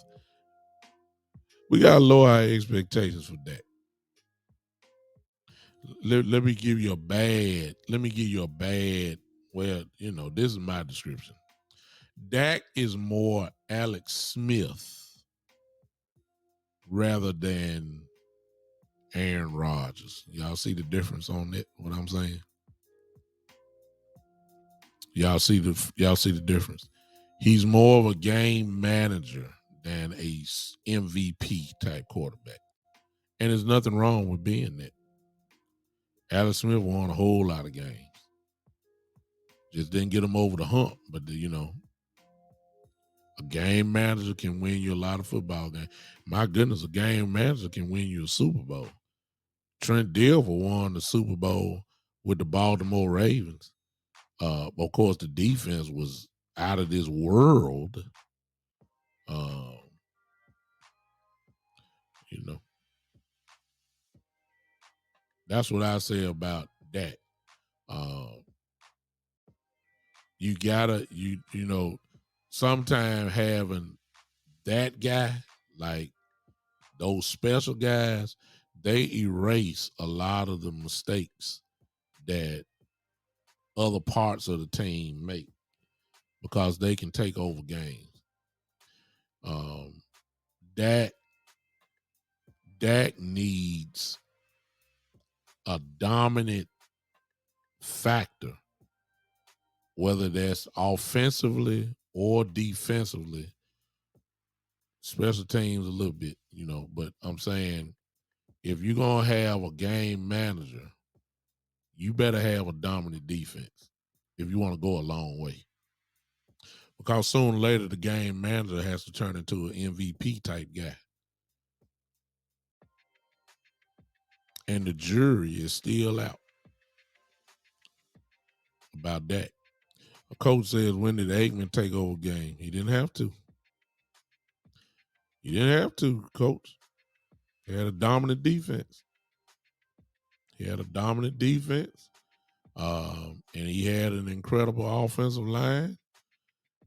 We gotta lower our expectations for that. Let me give you a bad. Well, this is my description. Dak is more Alex Smith rather than Aaron Rodgers. Y'all see the difference on that? What I'm saying? Y'all see the difference. He's more of a game manager than a MVP type quarterback, and there's nothing wrong with being that. Alex Smith won a whole lot of games, just didn't get him over the hump. But a game manager can win you a lot of football games. My goodness, a game manager can win you a Super Bowl. Trent Dilfer won the Super Bowl with the Baltimore Ravens. Of course, the defense was out of this world. Uh, you know, that's what I say about that. Uh, you gotta sometime having that guy, like those special guys, they erase a lot of the mistakes that other parts of the team make because they can take over games. Dak needs a dominant factor, whether that's offensively or defensively. Special teams a little bit, but I'm saying if you're going to have a game manager, you better have a dominant defense if you want to go a long way. Because sooner or later, the game manager has to turn into an MVP type guy. And the jury is still out about that. A coach says, when did Aikman take over a game? He didn't have to. He didn't have to, coach. He had a dominant defense. And he had an incredible offensive line,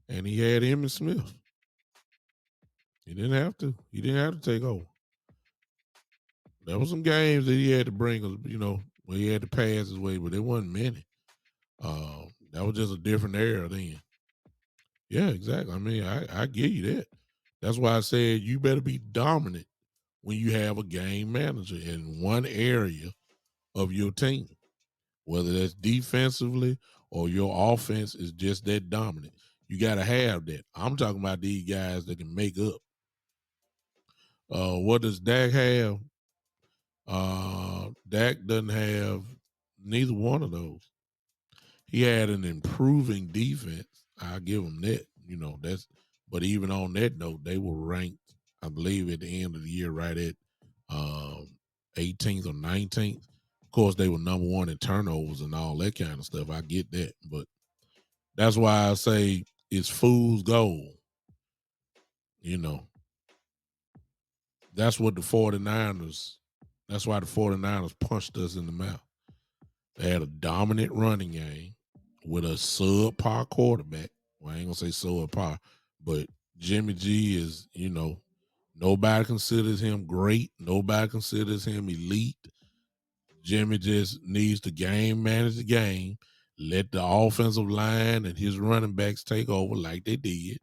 and he had Emmitt Smith. He didn't have to. He didn't have to take over. There were some games that he had to bring, where he had to pass his way, but there wasn't many. That was just a different era then. Yeah, exactly. I mean, I give you that. That's why I said you better be dominant when you have a game manager in one area of your team, whether that's defensively or your offense is just that dominant. You got to have that. I'm talking about these guys that can make up. What does Dak have? Dak doesn't have neither one of those. He had an improving defense. I give him that. But even on that note, they were ranked, I believe, at the end of the year right at 18th or 19th. Of course, they were number one in turnovers and all that kind of stuff. I get that. But that's why I say it's fool's gold. That's what the 49ers, that's why the 49ers punched us in the mouth. They had a dominant running game with a subpar quarterback. Well, I ain't going to say subpar, but Jimmy G is, nobody considers him great. Nobody considers him elite. Jimmy just needs to manage the game, let the offensive line and his running backs take over like they did.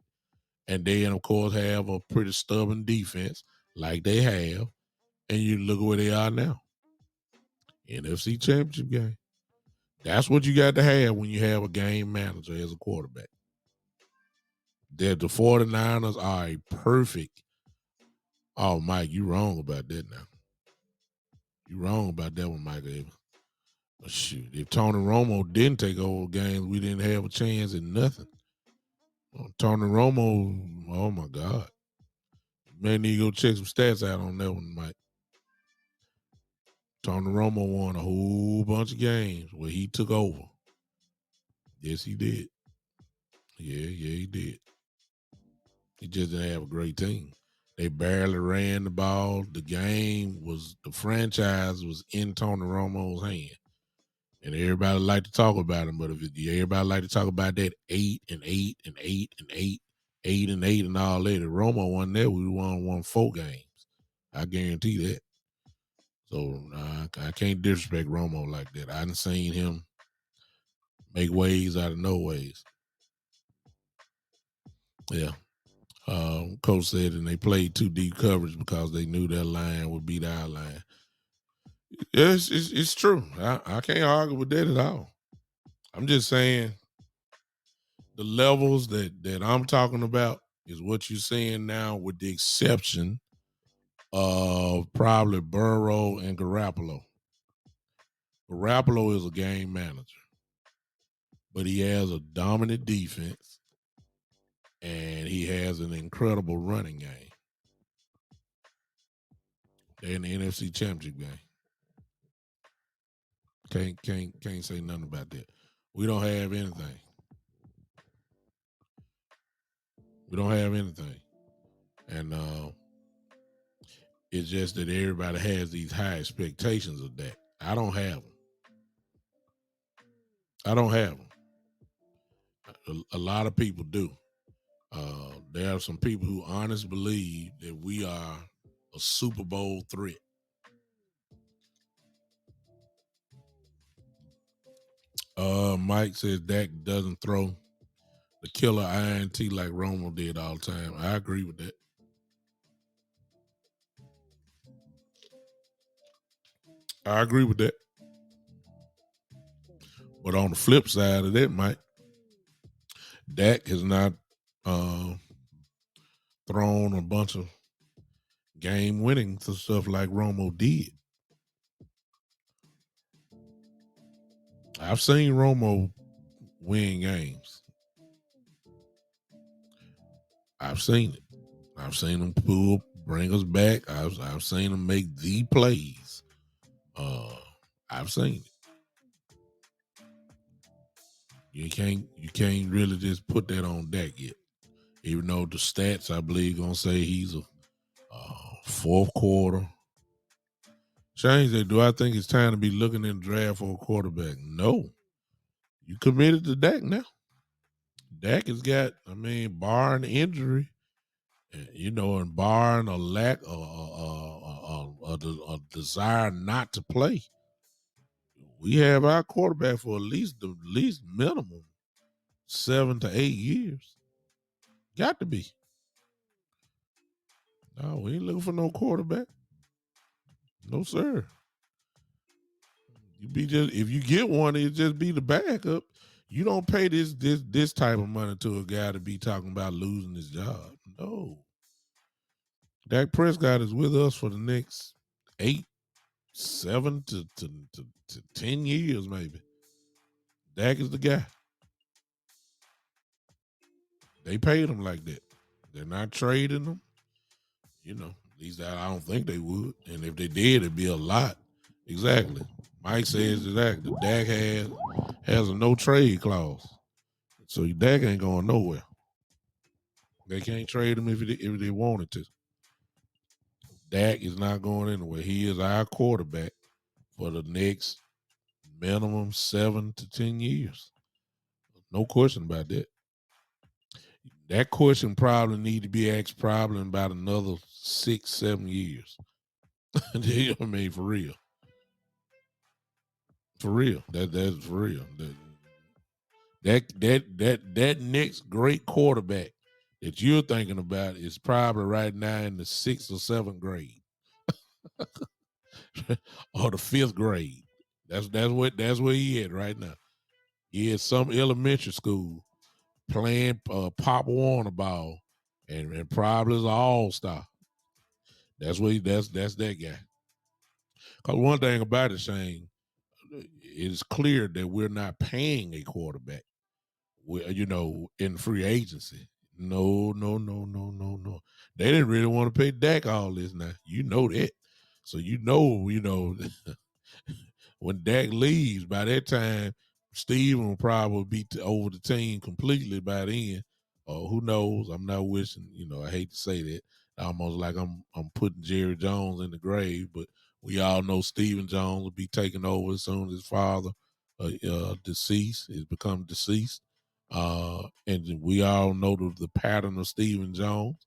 And then, of course, have a pretty stubborn defense like they have. And you look where they are now. NFC Championship game. That's what you got to have when you have a game manager as a quarterback. That the 49ers are a perfect. Oh, Mike, you wrong about that now. You wrong about that one, Mike Evans. But shoot, if Tony Romo didn't take over games, we didn't have a chance at nothing. Tony Romo, oh my God. May need to go check some stats out on that one, Mike. Tony Romo won a whole bunch of games where he took over. Yes, he did. Yeah, he did. He just didn't have a great team. They barely ran the ball. The franchise was in Tony Romo's hand. And everybody like to talk about him, but everybody like to talk about that 8-8 and 8-8, 8-8 and all that. If Romo won that, we won 4 games. I guarantee that. So I can't disrespect Romo like that. I done seen him make ways out of no ways. Yeah. Coach said, and they played too deep coverage because they knew their line would beat our line. Yes, it's true. I can't argue with that at all. I'm just saying the levels that I'm talking about is what you're seeing now, with the exception of probably Burrow and Garoppolo. Garoppolo is a game manager, but he has a dominant defense and he has an incredible running game. They're in the NFC Championship game. Can't say nothing about that. We don't have anything. We don't have anything, and it's just that everybody has these high expectations of that. I don't have them. I don't have them. A lot of people do. There are some people who honestly believe that we are a Super Bowl threat. Mike says Dak doesn't throw the killer INT like Romo did all the time. I agree with that. I agree with that. But on the flip side of that, Mike, Dak has not uh, thrown a bunch of game winning to stuff like Romo did. I've seen Romo win games. I've seen it. I've seen him bring us back. I've seen him make the plays. I've seen it. You can't really just put that on Dak yet. Even though the stats, I believe, gonna say he's a fourth quarter. Shane said, "Do I think it's time to be looking in the draft for a quarterback?" No. You committed to Dak now. Dak has got, barring injury, and barring a lack a desire not to play, we have our quarterback for at least minimum 7 to 8 years. Got to be. No, we ain't looking for no quarterback. No, sir. If you get one, it just be the backup. You don't pay this type of money to a guy to be talking about losing his job. No. Dak Prescott is with us for the next 7 to 10 years, maybe. Dak is the guy. They paid him like that. They're not trading him. At least I don't think they would. And if they did, it'd be a lot. Exactly. Mike says exactly. Dak has a no trade clause. So Dak ain't going nowhere. They can't trade him if they wanted to. Dak is not going anywhere. He is our quarterback for the next minimum 7 to 10 years. No question about that. That question probably need to be asked probably in about another 6, 7 years. For real. For real. That's for real. That next great quarterback that you're thinking about is probably right now in the 6th or 7th grade. Or the 5th grade. That's where he at right now. He at some elementary school playing Pop Warner ball and probably is an all-star. That's that guy. Because one thing about it, Shane, it's clear that we're not paying a quarterback. In free agency. No, no, no, no, no, no. They didn't really want to pay Dak all this now. You know that. So when Dak leaves, by that time, Steven will probably be over the team completely by then. Or who knows? I'm not wishing. I hate to say that. Almost like I'm putting Jerry Jones in the grave, but we all know Stephen Jones will be taking over as soon as his father is become deceased. And we all know the pattern of Stephen Jones.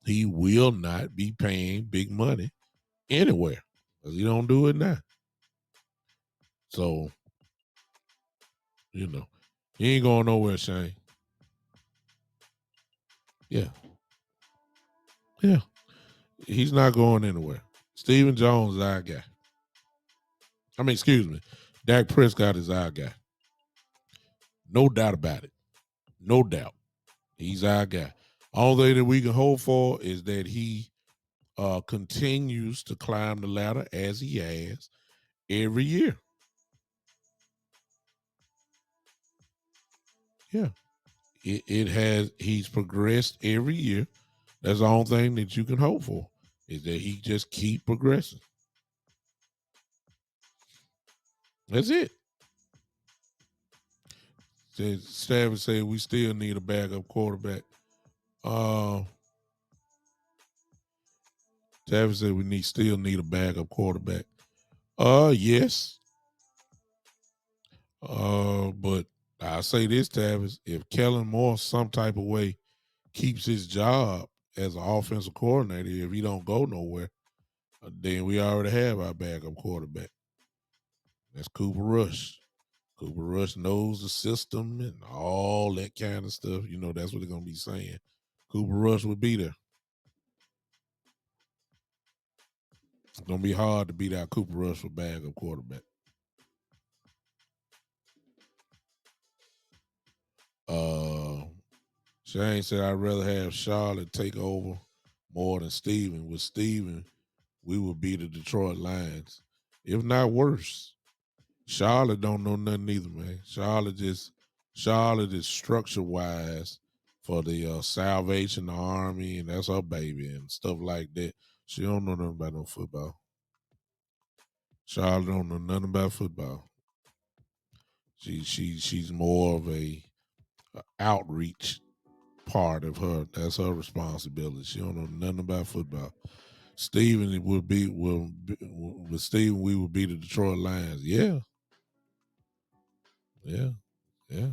He will not be paying big money anywhere because he don't do it now. So, he ain't going nowhere, Shane. Yeah. Yeah. He's not going anywhere. Stephen Jones is our guy. I mean, excuse me. Dak Prescott is our guy. No doubt about it. No doubt. He's our guy. All that we can hope for is that he continues to climb the ladder as he has every year. Yeah. It has he's progressed every year. That's the only thing that you can hope for is that he just keep progressing. That's it. Stafford said we still need a backup quarterback. Uh Stafford said we still need a backup quarterback. Yes. But I say this, Tavis, if Kellen Moore some type of way keeps his job as an offensive coordinator, if he don't go nowhere, then we already have our backup quarterback. That's Cooper Rush. Cooper Rush knows the system and all that kind of stuff. You know, that's what they're gonna be saying. Cooper Rush would be there. It's gonna be hard to beat out Cooper Rush for backup quarterback. Uh Shane said I'd rather have Charlotte take over more than Steven. With Steven, we would beat the Detroit Lions. If not worse. Charlotte don't know nothing either, man. Charlotte is structure wise for the Salvation Army, and that's her baby and stuff like that. She don't know nothing about no football. Charlotte don't know nothing about football. She's more of a outreach part of her. That's her responsibility. She don't know nothing about football. Steven it would be will with Steven we would be the Detroit Lions. Yeah, yeah, yeah.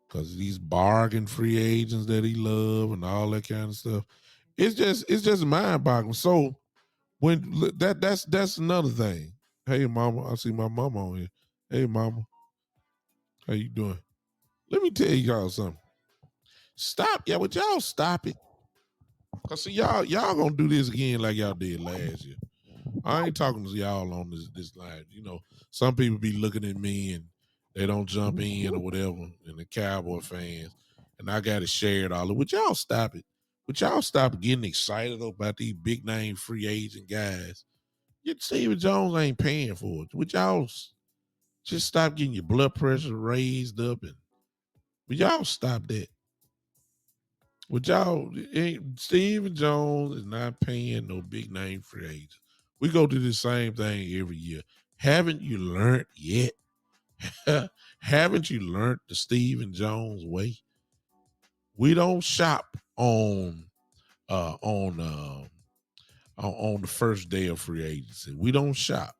Because these bargain free agents that he love and all that kind of stuff. It's just mind boggling. So when that's another thing. Hey mama, I see my mama on here. Hey mama, how you doing? Let me tell y'all something. Stop, yeah, would y'all stop it? Cause see y'all gonna do this again like y'all did last year. I ain't talking to y'all on this line. You know, some people be looking at me and they don't jump in or whatever, and the Cowboy fans, and I got to share it all. Would y'all stop it? Would y'all stop getting excited about these big name free agent guys? Yet Steven Jones ain't paying for it. Would y'all just stop getting your blood pressure raised up and would y'all stop that? Would y'all? Steven Jones is not paying no big name free agents. We go through the same thing every year. Haven't you learned yet? Haven't you learned the Steven Jones way? We don't shop uh on uh on the first day of free agency. We don't shop.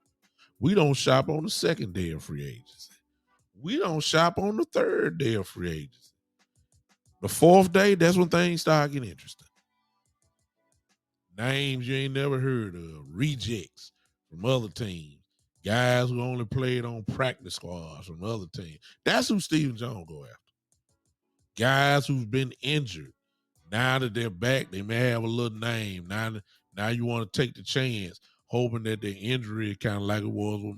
We don't shop on the second day of free agency. We don't shop on the third day of free agency. The fourth day, that's when things start getting interesting. Names you ain't never heard of, rejects from other teams, guys who only played on practice squads from other teams. That's who Steven Jones go after. Guys who've been injured. Now that they're back, they may have a little name. Now you want to take the chance, hoping that their injury kind of like it was with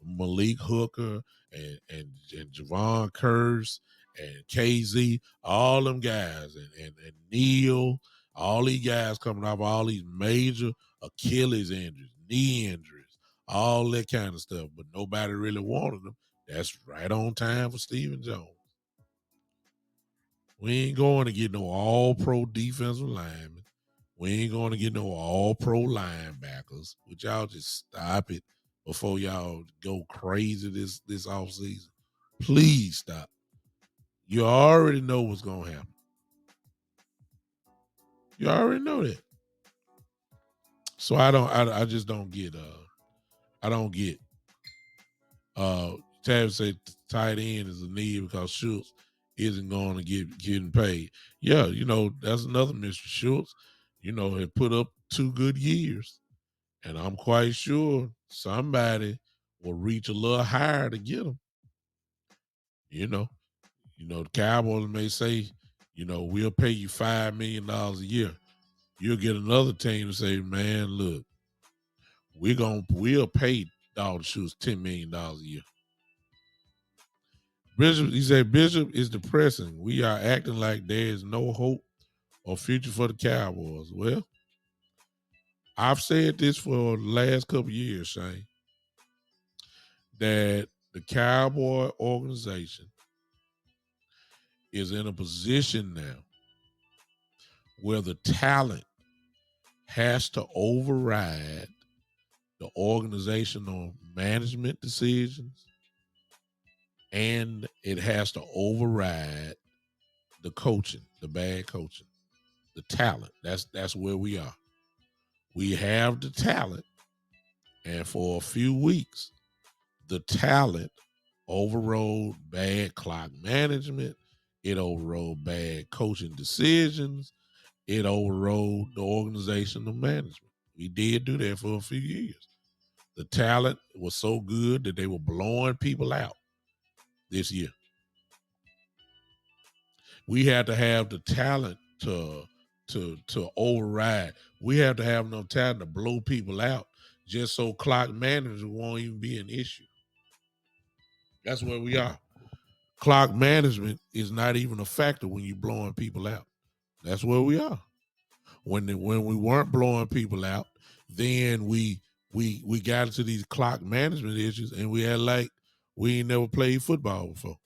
Malik Hooker and Javon Curse and KZ, all them guys, and Neil, all these guys coming off all these major Achilles injuries, knee injuries, all that kind of stuff. But nobody really wanted them. That's right on time for Steven Jones. We ain't going to get no all pro defensive linemen. We ain't going to get no all pro linebackers. Would y'all just stop it before y'all go crazy this offseason? Please stop. You already know what's going to happen. You already know that. So I just don't get I don't get Tavis said tight end is a need because Schultz isn't going to getting paid. Yeah, you know, that's another Mr. Schultz, you know, had put up 2 good years. And I'm quite sure somebody will reach a little higher to get him. You know, the Cowboys may say, we'll pay you $5 million a year. You'll get another team to say, man, look, we'll pay dog shoots $10 million a year. Bishop, he said, Bishop is depressing. We are acting like there is no hope or future for the Cowboys. Well, I've said this for the last couple of years, Shane, that the Cowboy organization is in a position now where the talent has to override the organizational management decisions, and it has to override the coaching, the bad coaching, the talent. That's where we are. We have the talent, and for a few weeks, the talent overrode bad clock management. It overrode bad coaching decisions. It overrode the organizational management. We did do that for a few years. The talent was so good that they were blowing people out this year. We had to have the talent to override. We have to have enough talent to blow people out just so clock management won't even be an issue. That's where we are. Clock management is not even a factor when you're blowing people out. That's where we are. When we weren't blowing people out, then we got into these clock management issues, and we had like we ain't never played football before.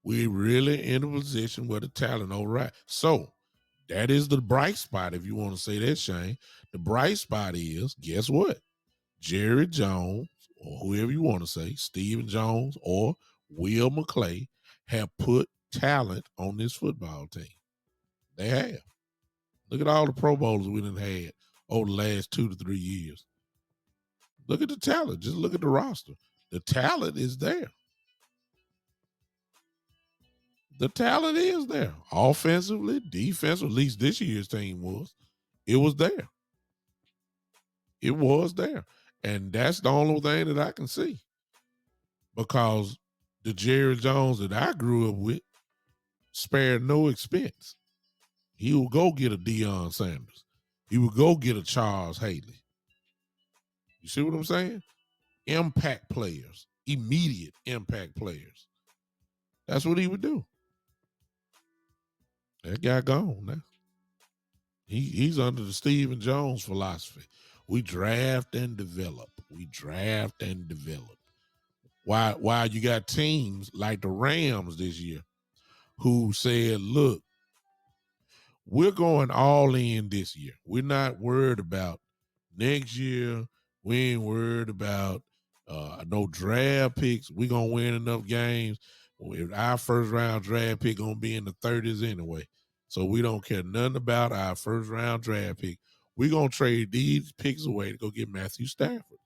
We're really in a position where the talent override. So that is the bright spot, if you want to say that, Shane. The bright spot is, guess what? Jerry Jones, or whoever you want to say, Stephen Jones or Will McClay, have put talent on this football team. They have. Look at all the Pro Bowlers we done had over the last 2 to 3 years. Look at the talent. Just look at the roster. The talent is there. The talent is there. Offensively, defensively, at least this year's team was. It was there. It was there. And that's the only thing that I can see. Because the Jerry Jones that I grew up with spared no expense. He would go get a Deion Sanders. He would go get a Charles Haley. You see what I'm saying? Impact players, immediate impact players. That's what he would do. That guy gone now. He's under the Stephen Jones philosophy. We draft and develop. We draft and develop. While you got teams like the Rams this year who said, look, we're going all in this year. We're not worried about next year. We ain't worried about no draft picks. We're going to win enough games. Our first round draft pick going to be in the 30s anyway. So we don't care nothing about our first round draft pick. We're going to trade these picks away to go get Matthew Stafford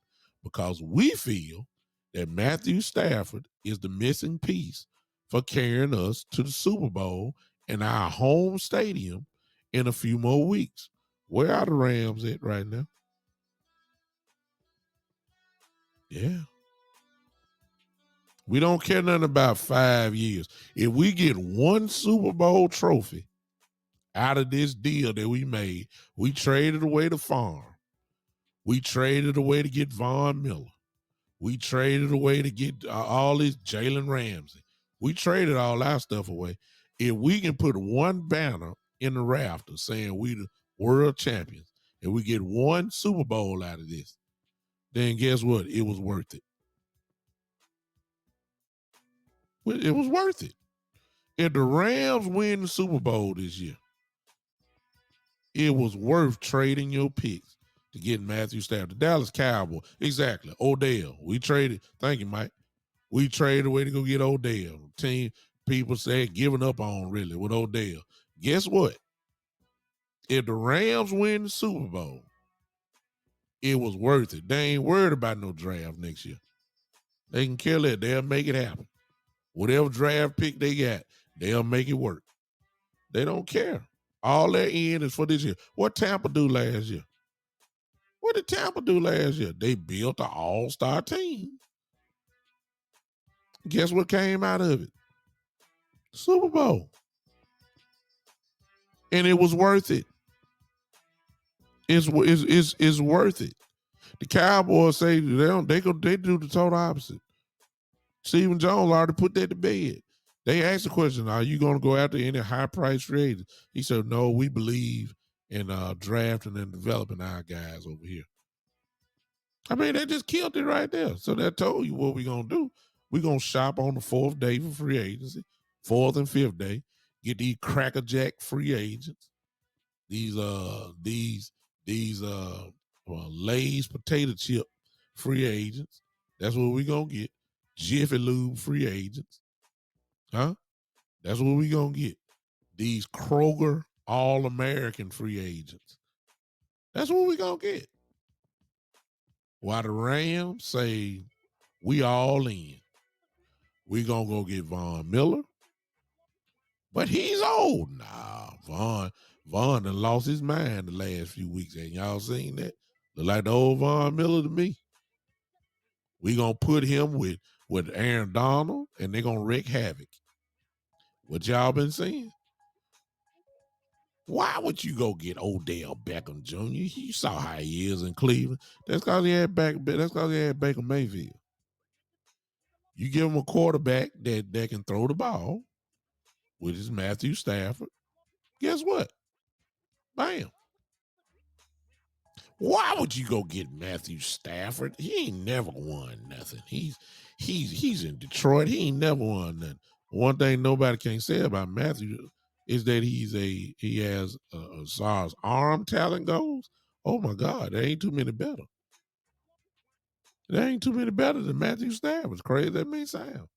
because we feel that Matthew Stafford is the missing piece for carrying us to the Super Bowl in our home stadium in a few more weeks. Where are the Rams at right now? Yeah. We don't care nothing about 5 years. If we get one Super Bowl trophy out of this deal that we made, we traded away the farm. We traded away to get Von Miller. We traded away to get all this Jalen Ramsey. We traded all our stuff away. If we can put one banner in the rafter saying we the world champions and we get one Super Bowl out of this, then guess what? It was worth it. It was worth it. If the Rams win the Super Bowl this year, it was worth trading your picks to get Matthew Stafford. The Dallas Cowboys, exactly. Odell. We traded. Thank you, Mike. We traded away to go get Odell. Team people said giving up on really with Odell. Guess what? If the Rams win the Super Bowl, it was worth it. They ain't worried about no draft next year. They can kill it. They'll make it happen. Whatever draft pick they got, they'll make it work. They don't care. All their end is for this year. What Tampa do last year? What did Tampa do last year? They built an all-star team. Guess what came out of it? Super Bowl. And it was worth it. It's worth it. The Cowboys say they do the total opposite. Stephen Jones already put that to bed. They asked the question, are you going to go after any high-priced free agents? He said, no, we believe in drafting and developing our guys over here. I mean, they just killed it right there. So that told you what we're going to do. We're going to shop on the fourth day for free agency, fourth and fifth day, get these crackerjack free agents, these Lay's potato chip free agents. That's what we're going to get. Jiffy Lube free agents. Huh? That's what we're going to get. These Kroger All-American free agents. That's what we're going to get. While the Rams say, we all in. We going to go get Von Miller. But he's old. Nah, Von done lost his mind the last few weeks. Ain't y'all seen that? Look like the old Von Miller to me. We going to put him with Aaron Donald, and they going to wreak havoc. What y'all been saying? Why would you go get Odell Beckham Jr.? You saw how he is in Cleveland. That's because he had Baker Mayfield. You give him a quarterback that can throw the ball, which is Matthew Stafford. Guess what? Bam. Why would you go get Matthew Stafford? He ain't never won nothing. He's in Detroit. He ain't never won nothing. One thing nobody can say about Matthew is that he has as far as arm talent goes. Oh my God, there ain't too many better. There ain't too many better than Matthew Stafford. As crazy that may sound.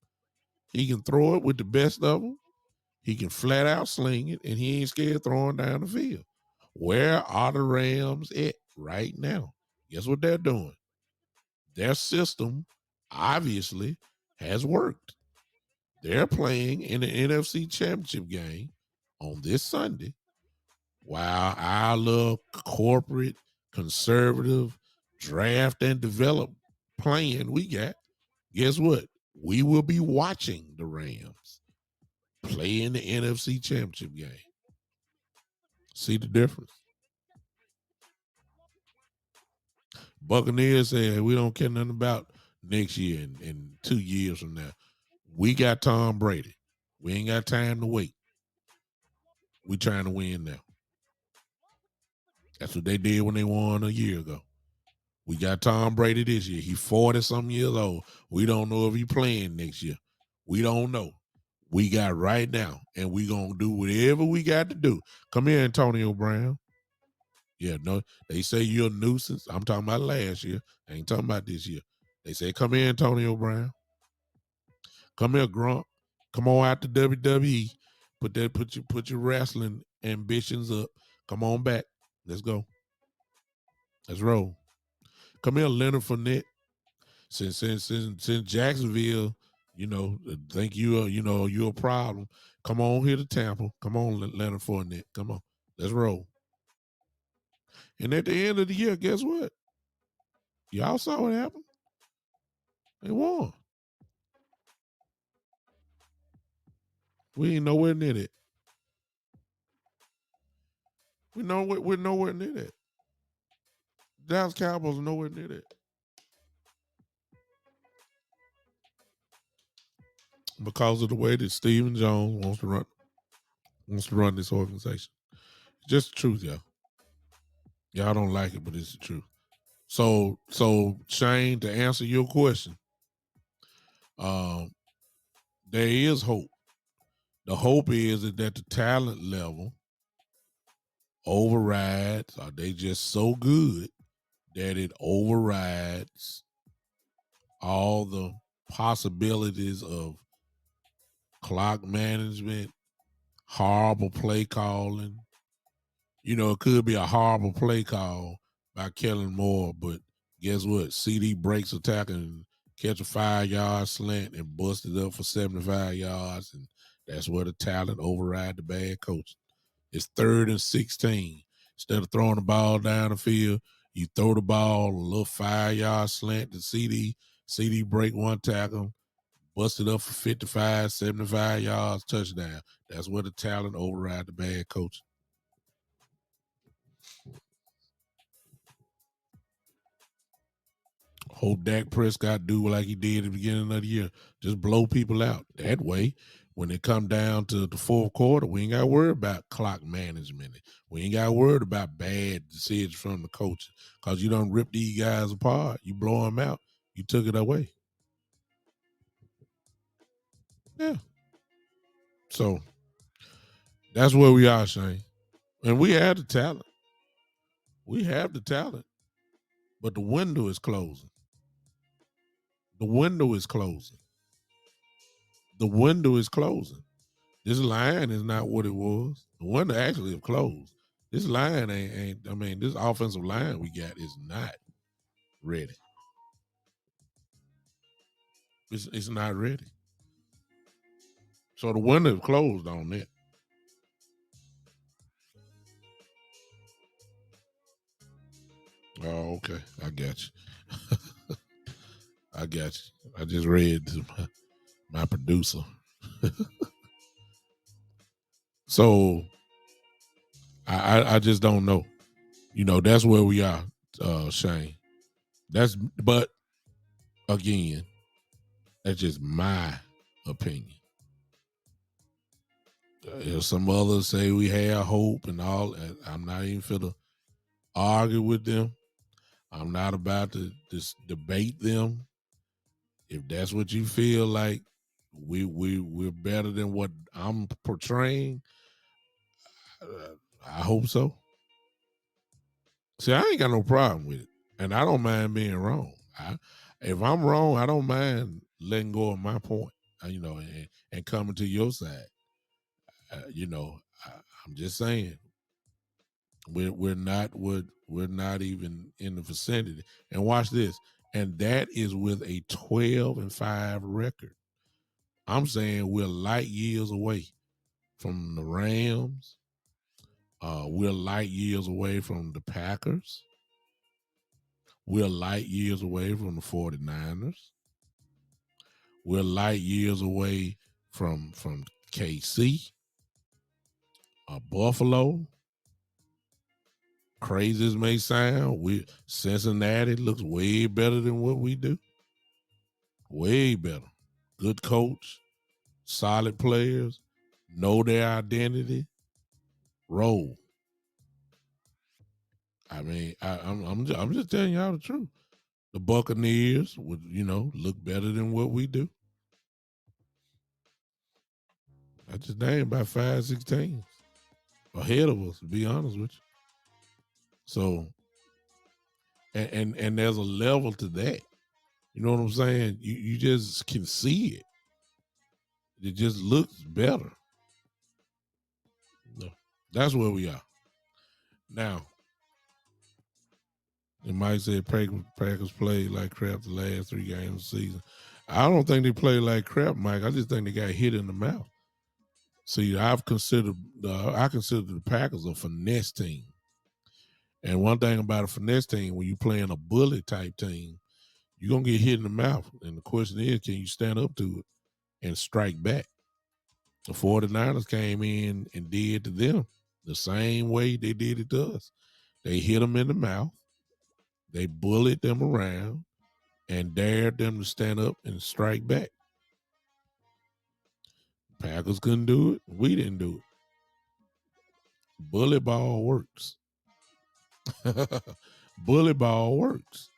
He can throw it with the best of them. He can flat out sling it, and he ain't scared throwing down the field. Where are the Rams at right now? Guess what they're doing? Their system obviously has worked. They're playing in the NFC Championship game on this Sunday, while our little corporate, conservative, draft and develop plan we got, guess what? We will be watching the Rams play in the NFC Championship game. See the difference? Buccaneers said we don't care nothing about next year and 2 years from now. We got Tom Brady. We ain't got time to wait. We trying to win now. That's what they did when they won a year ago. We got Tom Brady this year. He's 40-something years old. We don't know if he's playing next year. We don't know. We got right now, and we going to do whatever we got to do. Come here, Antonio Brown. Yeah, no, they say you're a nuisance. I'm talking about last year. I ain't talking about this year. They say, come here, Antonio Brown. Come here, Grunt. Come on out to WWE. Put your wrestling ambitions up. Come on back. Let's go. Let's roll. Come here, Leonard Fournette. Since Jacksonville, think you're a problem. Come on here to Tampa. Come on, Leonard Fournette. Come on. Let's roll. And at the end of the year, guess what? Y'all saw what happened. They won. We ain't nowhere near that. We're nowhere near that. Dallas Cowboys are nowhere near that. Because of the way that Stephen Jones wants to run this organization. Just the truth, y'all. Y'all don't like it, but it's the truth. So Shane, to answer your question, there is hope. The hope is that the talent level overrides, are they just so good that it overrides all the possibilities of clock management, horrible play calling. It could be a horrible play call by Kellen Moore, but guess what? CD breaks a tackle and catch a 5-yard slant and bust it up for 75 yards, and that's where the talent override the bad coach. It's 3rd and 16. Instead of throwing the ball down the field, you throw the ball, a little 5-yard slant to CD. CD break one tackle, bust it up for 55, 75 yards, touchdown. That's where the talent override the bad coach. Hope Dak Prescott do like he did at the beginning of the year. Just blow people out. That way, when it come down to the fourth quarter, we ain't got to worry about clock management. We ain't got to worry about bad decisions from the coach because you don't rip these guys apart. You blow them out. You took it away. Yeah. So that's where we are, Shane. And we have the talent. We have the talent. But the window is closing. The window is closing. The window is closing. This line is not what it was. The window actually have closed. This line ain't I mean, this offensive line we got is not ready. It's not ready. So the window is closed on that. Oh, okay. I got you. I got you. I just read to my producer. So I just don't know. You know, that's where we are, Shane. But again, that's just my opinion. Some others say we have hope and all. I'm not even finna argue with them. I'm not about to just debate them. If that's what you feel like, we're better than what I'm portraying. I hope so. See, I ain't got no problem with it, and I don't mind being wrong. If I'm wrong, I don't mind letting go of my point. And coming to your side. I'm just saying we're not even in the vicinity. And watch this, and that is with a 12-5 record. I'm saying we're light years away from the Rams. We're light years away from the Packers. We're light years away from the 49ers. We're light years away from KC, Buffalo. Crazy as may sound, Cincinnati looks way better than what we do. Way better. Good coach, solid players, know their identity, roll. I mean, I'm just telling y'all the truth. The Buccaneers would, look better than what we do. I just named about 5-6 teams ahead of us, to be honest with you. So, and there's a level to that. You know what I'm saying? You just can see it. It just looks better. No, that's where we are now. And Mike said Packers played like crap the last 3 games of the season. I don't think they played like crap, Mike. I just think they got hit in the mouth. See, I consider the Packers a finesse team. And one thing about a finesse team, when you're playing a bully type team, you're going to get hit in the mouth. And the question is, can you stand up to it and strike back? The 49ers came in and did to them the same way they did it to us. They hit them in the mouth. They bullied them around and dared them to stand up and strike back. Packers couldn't do it. We didn't do it. Bully ball works. Bully ball works.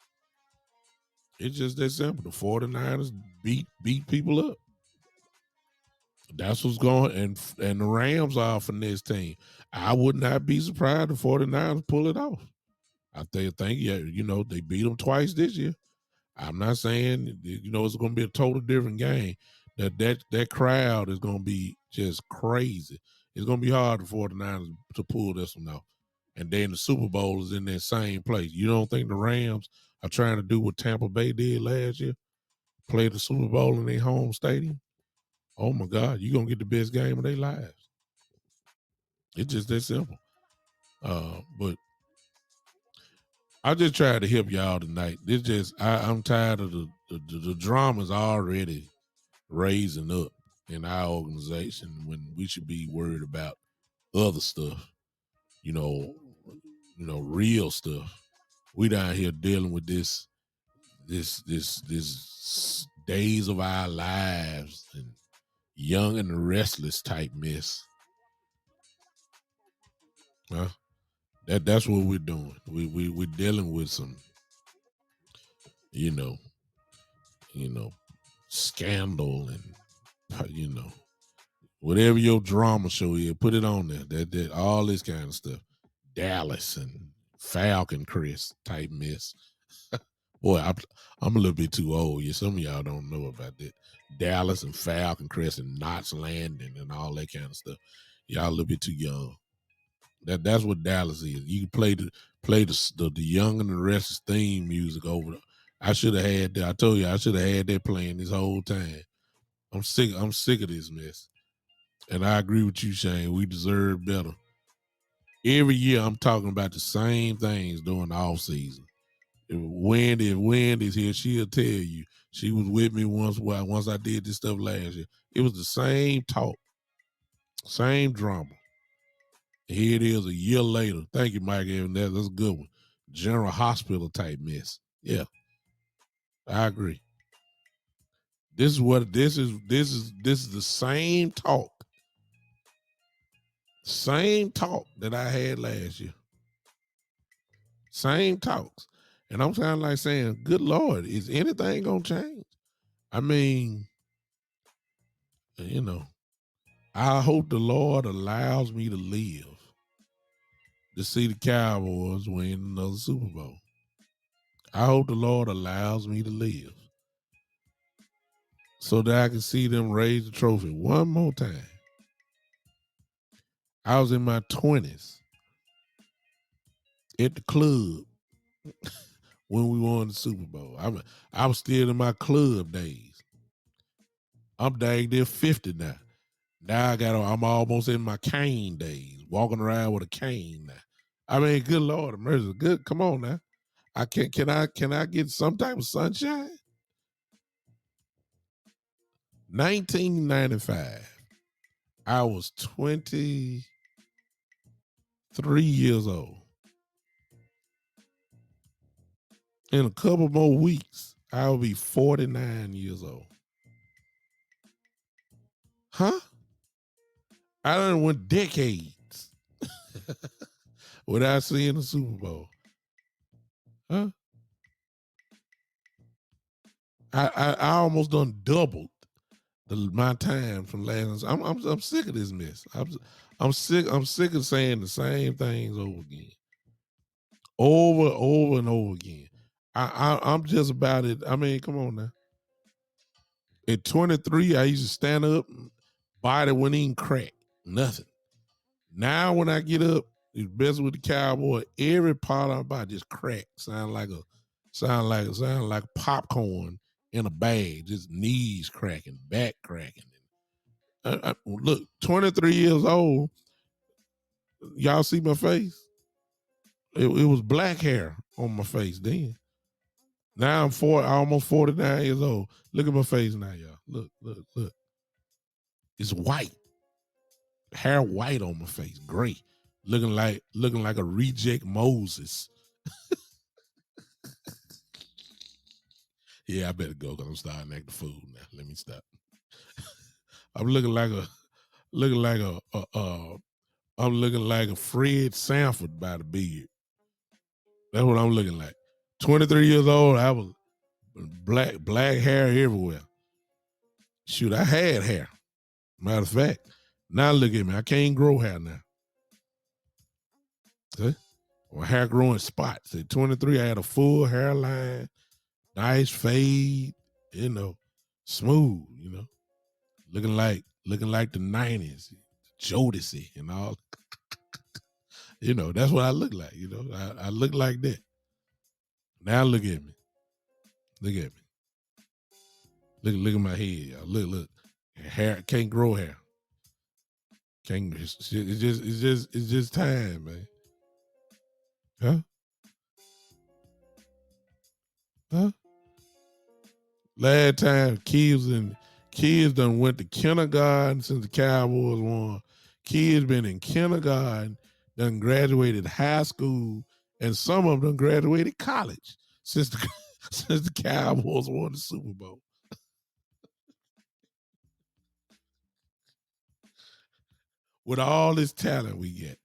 It's just that simple. The 49ers beat people up. That's what's going and the Rams are a finesse team. I would not be surprised if the 49ers pull it off. I think they beat them twice this year. I'm not saying it's going to be a total different game. That crowd is going to be just crazy. It's going to be hard for the 49ers to pull this one off. And then the Super Bowl is in that same place. You don't think the Rams are trying to do what Tampa Bay did last year? Play the Super Bowl in their home stadium? Oh, my God. You're going to get the best game of their lives. It's just that simple. But I just tried to help y'all tonight. I'm tired of the drama's already raising up in our organization when we should be worried about other stuff, real stuff. We down here dealing with this this Days of Our Lives and Young and the Restless type mess. Huh? That's what we're doing. We're dealing with some, you know, scandal and whatever your drama show is, put it on there. That all this kind of stuff. Dallas and Falcon Chris type mess. Boy, I'm a little bit too old. Yeah, some of y'all don't know about that. Dallas and Falcon Crest and Knots Landing and all that kind of stuff. Y'all a little bit too young. That's what Dallas is. You can play the Young and the Restless theme music over. I should have had that. I told you I should have had that playing this whole time. I'm sick of this mess. And I agree with you, Shane. We deserve better. Every year I'm talking about the same things during the off season. If Wendy's here, she'll tell you. She was with me once I did this stuff last year. It was the same talk, same drama. Here it is a year later. Thank you, Mike Evans. That's a good one. General Hospital type mess. Yeah, I agree. This is the same talk. Same talk that I had last year. Same talks. And I'm kind of like saying, good Lord, is anything gonna change? I mean, I hope the Lord allows me to live to see the Cowboys win another Super Bowl. I hope the Lord allows me to live so that I can see them raise the trophy one more time. I was in my 20s at the club when we won the Super Bowl. I was still in my club days. I'm dang near 50 now. Now I'm almost in my cane days, walking around with a cane now. I mean, good Lord, mercy, good. Come on now. Can I get some type of sunshine? 1995. I was 23 years old. In a couple more weeks, I'll be 49 years old. Huh? I done went decades without seeing the Super Bowl. Huh? I almost done doubled my time from last. I'm sick of this mess. I'm sick of saying the same things over again, over and over again. I'm just about it. I mean, come on now. At 23, I used to stand up, body wouldn't even crack, nothing. Now when I get up, especially with the Cowboy, every part of my body just crack. Sound like popcorn in a bag. Just knees cracking, back cracking. Look, 23 years old. Y'all see my face? It was black hair on my face then. Now I'm almost 49 years old. Look at my face now, y'all. Look. It's white. Hair white on my face, gray. Looking like a reject Moses. Yeah, I better go because I'm starting to act the fool now. Let me stop. I'm looking like a Fred Sanford by the beard. That's what I'm looking like. 23 years old, I was black hair everywhere. Shoot, I had hair. Matter of fact, now look at me. I can't grow hair now. See? My hair growing spots. At 23, I had a full hairline, nice fade, smooth, looking like the 90s, Jodeci and all. That's what I look like. I look like that. Now look at me. Look at me. Look at my head, y'all. Look. Hair can't grow hair. Can't. It's just time, man. Huh? Huh? Last time kids done went to kindergarten since the Cowboys won. Kids been in kindergarten, done graduated high school, and some of them done graduated college since since the Cowboys won the Super Bowl. With all this talent we get.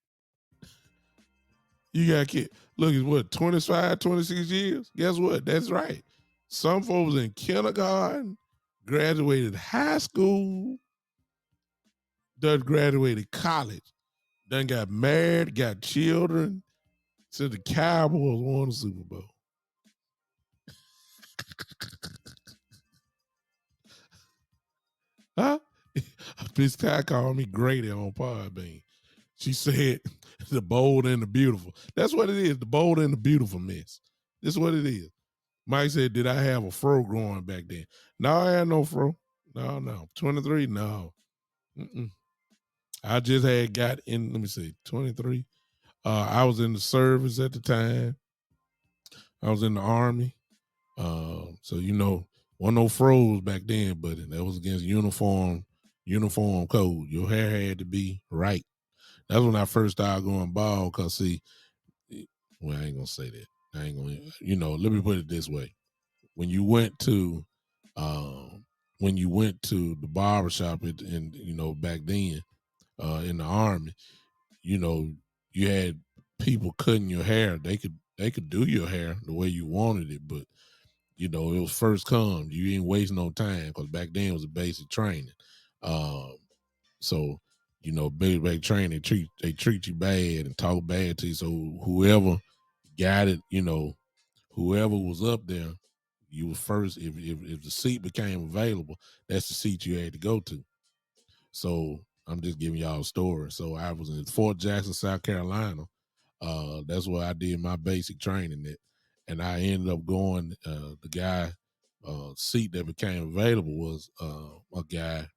You got kid. Look, it's what, 25, 26 years? Guess what? That's right. Some folks in kindergarten, graduated high school, done graduated college, done got married, got children, since the Cowboys won the Super Bowl. Huh? Miss Ty called me Grady on Podbean. She said the bold and the beautiful. That's what it is, the bold and the beautiful, miss. This is what it is. Mike said, did I have a fro growing back then? No, I had no fro. No. 23, no. Mm-mm. I just had got in, let me see, 23. I was in the service at the time. I was in the Army. So, wasn't no froze back then, but that was against uniform code. Your hair had to be right. That's when I first started going bald, because, see, well, I ain't going to say that. I ain't going to, let me put it this way. When you went to the barbershop back then, in the Army, you had people cutting your hair. They could do your hair the way you wanted it, but it was first come. You ain't wasting no time, because back then it was a basic training. So basic training, they treat you bad and talk bad to you. So whoever got it, whoever was up there, you were first. If the seat became available, that's the seat you had to go to. So I'm just giving y'all a story. So I was in Fort Jackson, South Carolina. That's where I did my basic training at, and I ended up going. The guy seat that became available was a guy,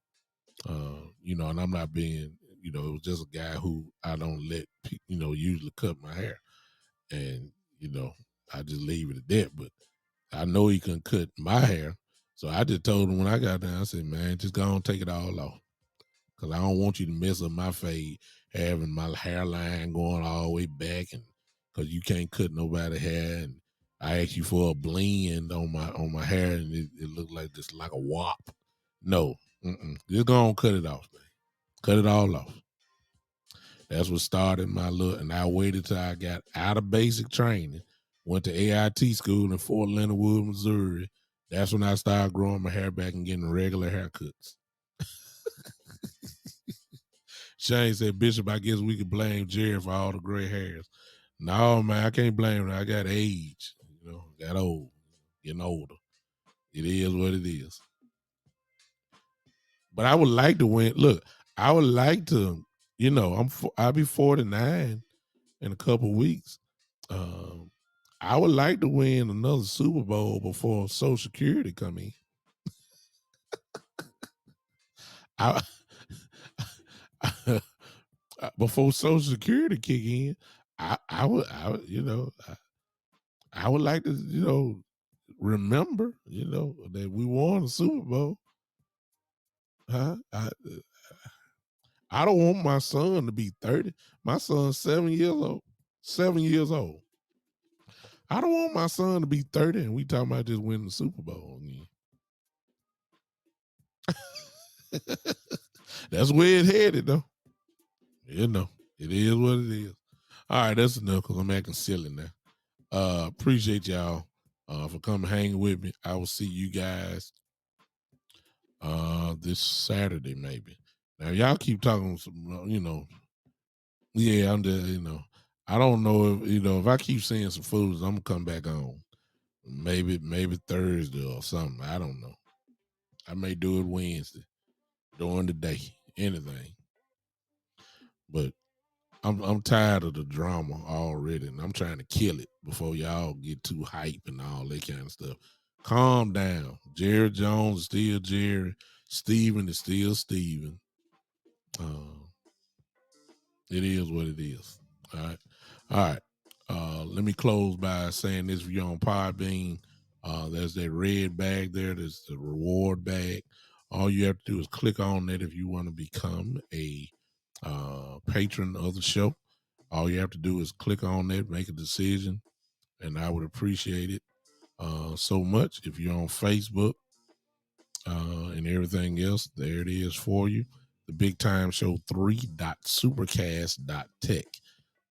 and I'm not being, it was just a guy who I don't let, usually cut my hair, and I just leave it at that. But I know he couldn't cut my hair, so I just told him when I got there, I said, "Man, just go on, take it all off, because I don't want you to mess up my fade, having my hairline going all the way back, and because you can't cut nobody hair, and I asked you for a blend on my hair, and it looked like just like a wop. No, just go on, cut it off, man. Cut it all off." That's what started my look, and I waited till I got out of basic training, went to AIT school in Fort Leonard Wood, Missouri. That's when I started growing my hair back and getting regular haircuts. Shane said, "Bishop, I guess we could blame Jerry for all the gray hairs." No, man, I can't blame him. I got age, got old, getting older. It is what it is. But I would like to win. Look, I would like to, I'll be 49 in a couple weeks. I would like to win another Super Bowl before Social Security come in. I, before Social Security kick in, I would, I would like to, remember, that we won the Super Bowl. Huh? I don't want my son to be 30. My son's 7 years old. 7 years old. I don't want my son to be 30 and we talking about just winning the Super Bowl again. That's where it's headed, though. It is what it is. All right, that's enough, because I'm acting silly now. Appreciate y'all for coming hanging with me. I will see you guys this Saturday, maybe. Now, y'all keep talking some, yeah, I'm just, I don't know if, if I keep seeing some foods, I'm gonna come back on. Maybe Thursday or something. I don't know. I may do it Wednesday during the day. Anything. But I'm tired of the drama already, and I'm trying to kill it before y'all get too hype and all that kind of stuff. Calm down. Jerry Jones is still Jerry. Steven is still Steven. It is what it is. All right. All right. Let me close by saying this for you on Podbean. There's that red bag there. There's the reward bag. All you have to do is click on that if you want to become a patron of the show. All you have to do is click on that, make a decision, and I would appreciate it. so much. If you're on Facebook and everything else, there it is for you. The Big Time Show 3.supercast.tech.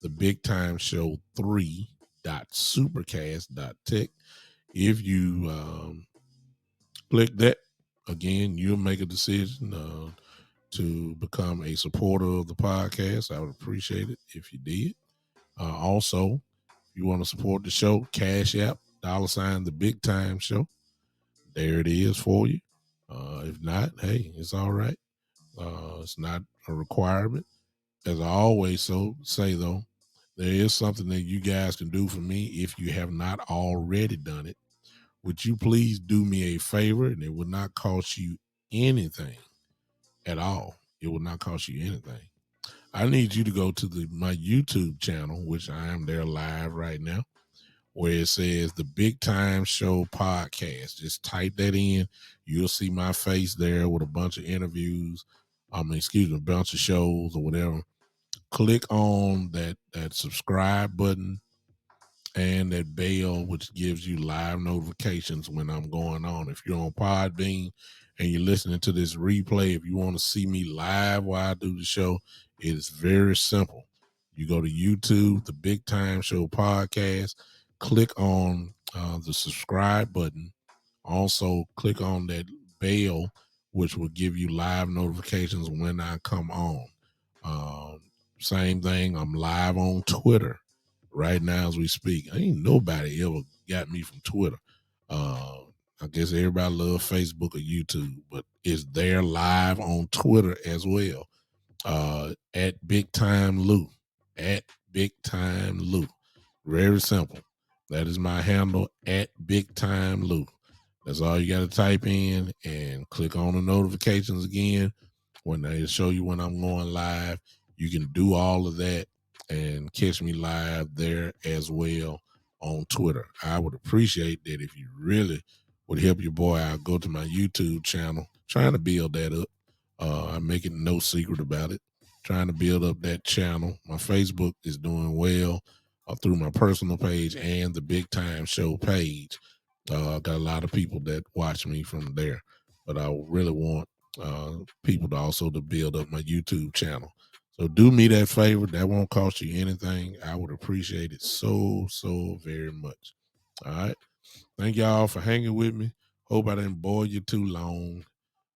The Big Time Show 3.supercast.tech. If you click that, again, you'll make a decision to become a supporter of the podcast. I would appreciate it if you did. Also, if you want to support the show, Cash App, $ the Big Time Show. There it is for you. If not, hey, it's all right. It's not a requirement. As I always say, though, there is something that you guys can do for me if you have not already done it. Would you please do me a favor? And it would not cost you anything at all. It will not cost you anything. I need you to go to my YouTube channel, which I am there live right now, where it says the Big Time Show Podcast. Just type that in. You'll see my face there with a bunch of interviews. A bunch of shows or whatever. Click on that subscribe button and that bell, which gives you live notifications when I'm going on. If you're on Podbean and you're listening to this replay, if you want to see me live while I do the show, it is very simple. You go to YouTube, the Big Time Show Podcast, click on the subscribe button. Also, click on that bell, which will give you live notifications when I come on. Same thing, I'm live on Twitter right now as we speak. Ain't nobody ever got me from Twitter. I guess everybody loves Facebook or YouTube, but it's there live on Twitter as well. At Big Time Lou. At Big Time Lou. Very simple. That is my handle, at Big Time Lou. That's all you got to type in and click on the notifications again. When they show you when I'm going live, you can do all of that and catch me live there as well on Twitter. I would appreciate that if you really would help your boy out. Go to my YouTube channel, trying to build that up. I'm making no secret about it. Trying to build up that channel. My Facebook is doing well through my personal page and the Big Time Show page. I got a lot of people that watch me from there, but I really want people to also to build up my YouTube channel. So do me that favor. That won't cost you anything. I would appreciate it so very much. All right. Thank y'all for hanging with me. Hope I didn't bore you too long.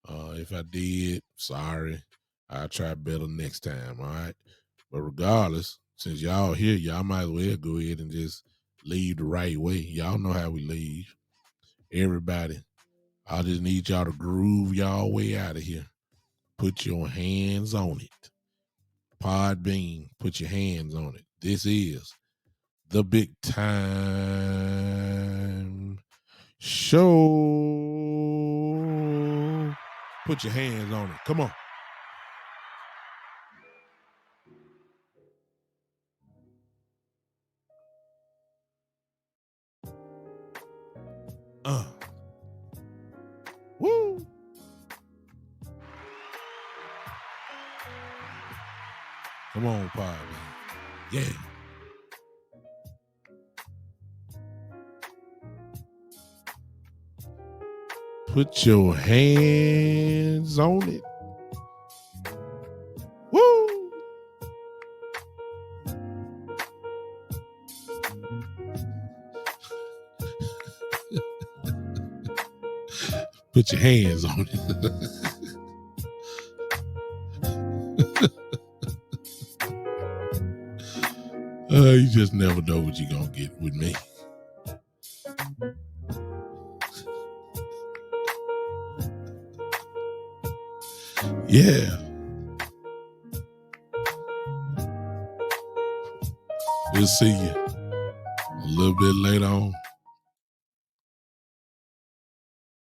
If I did, sorry. I'll try better next time. All right. But regardless, since y'all here, y'all might as well go ahead and just leave the right way. Y'all know how we leave. Everybody, I just need y'all to groove y'all way out of here. Put your hands on it. Podbean, put your hands on it. This is the Big Time Show. Put your hands on it. Come on. Woo. Come on, Podbean. Yeah. Put your hands on it. Woo! Put your hands on it. You just never know what you're going to get with me. Yeah. We'll see you a little bit later on.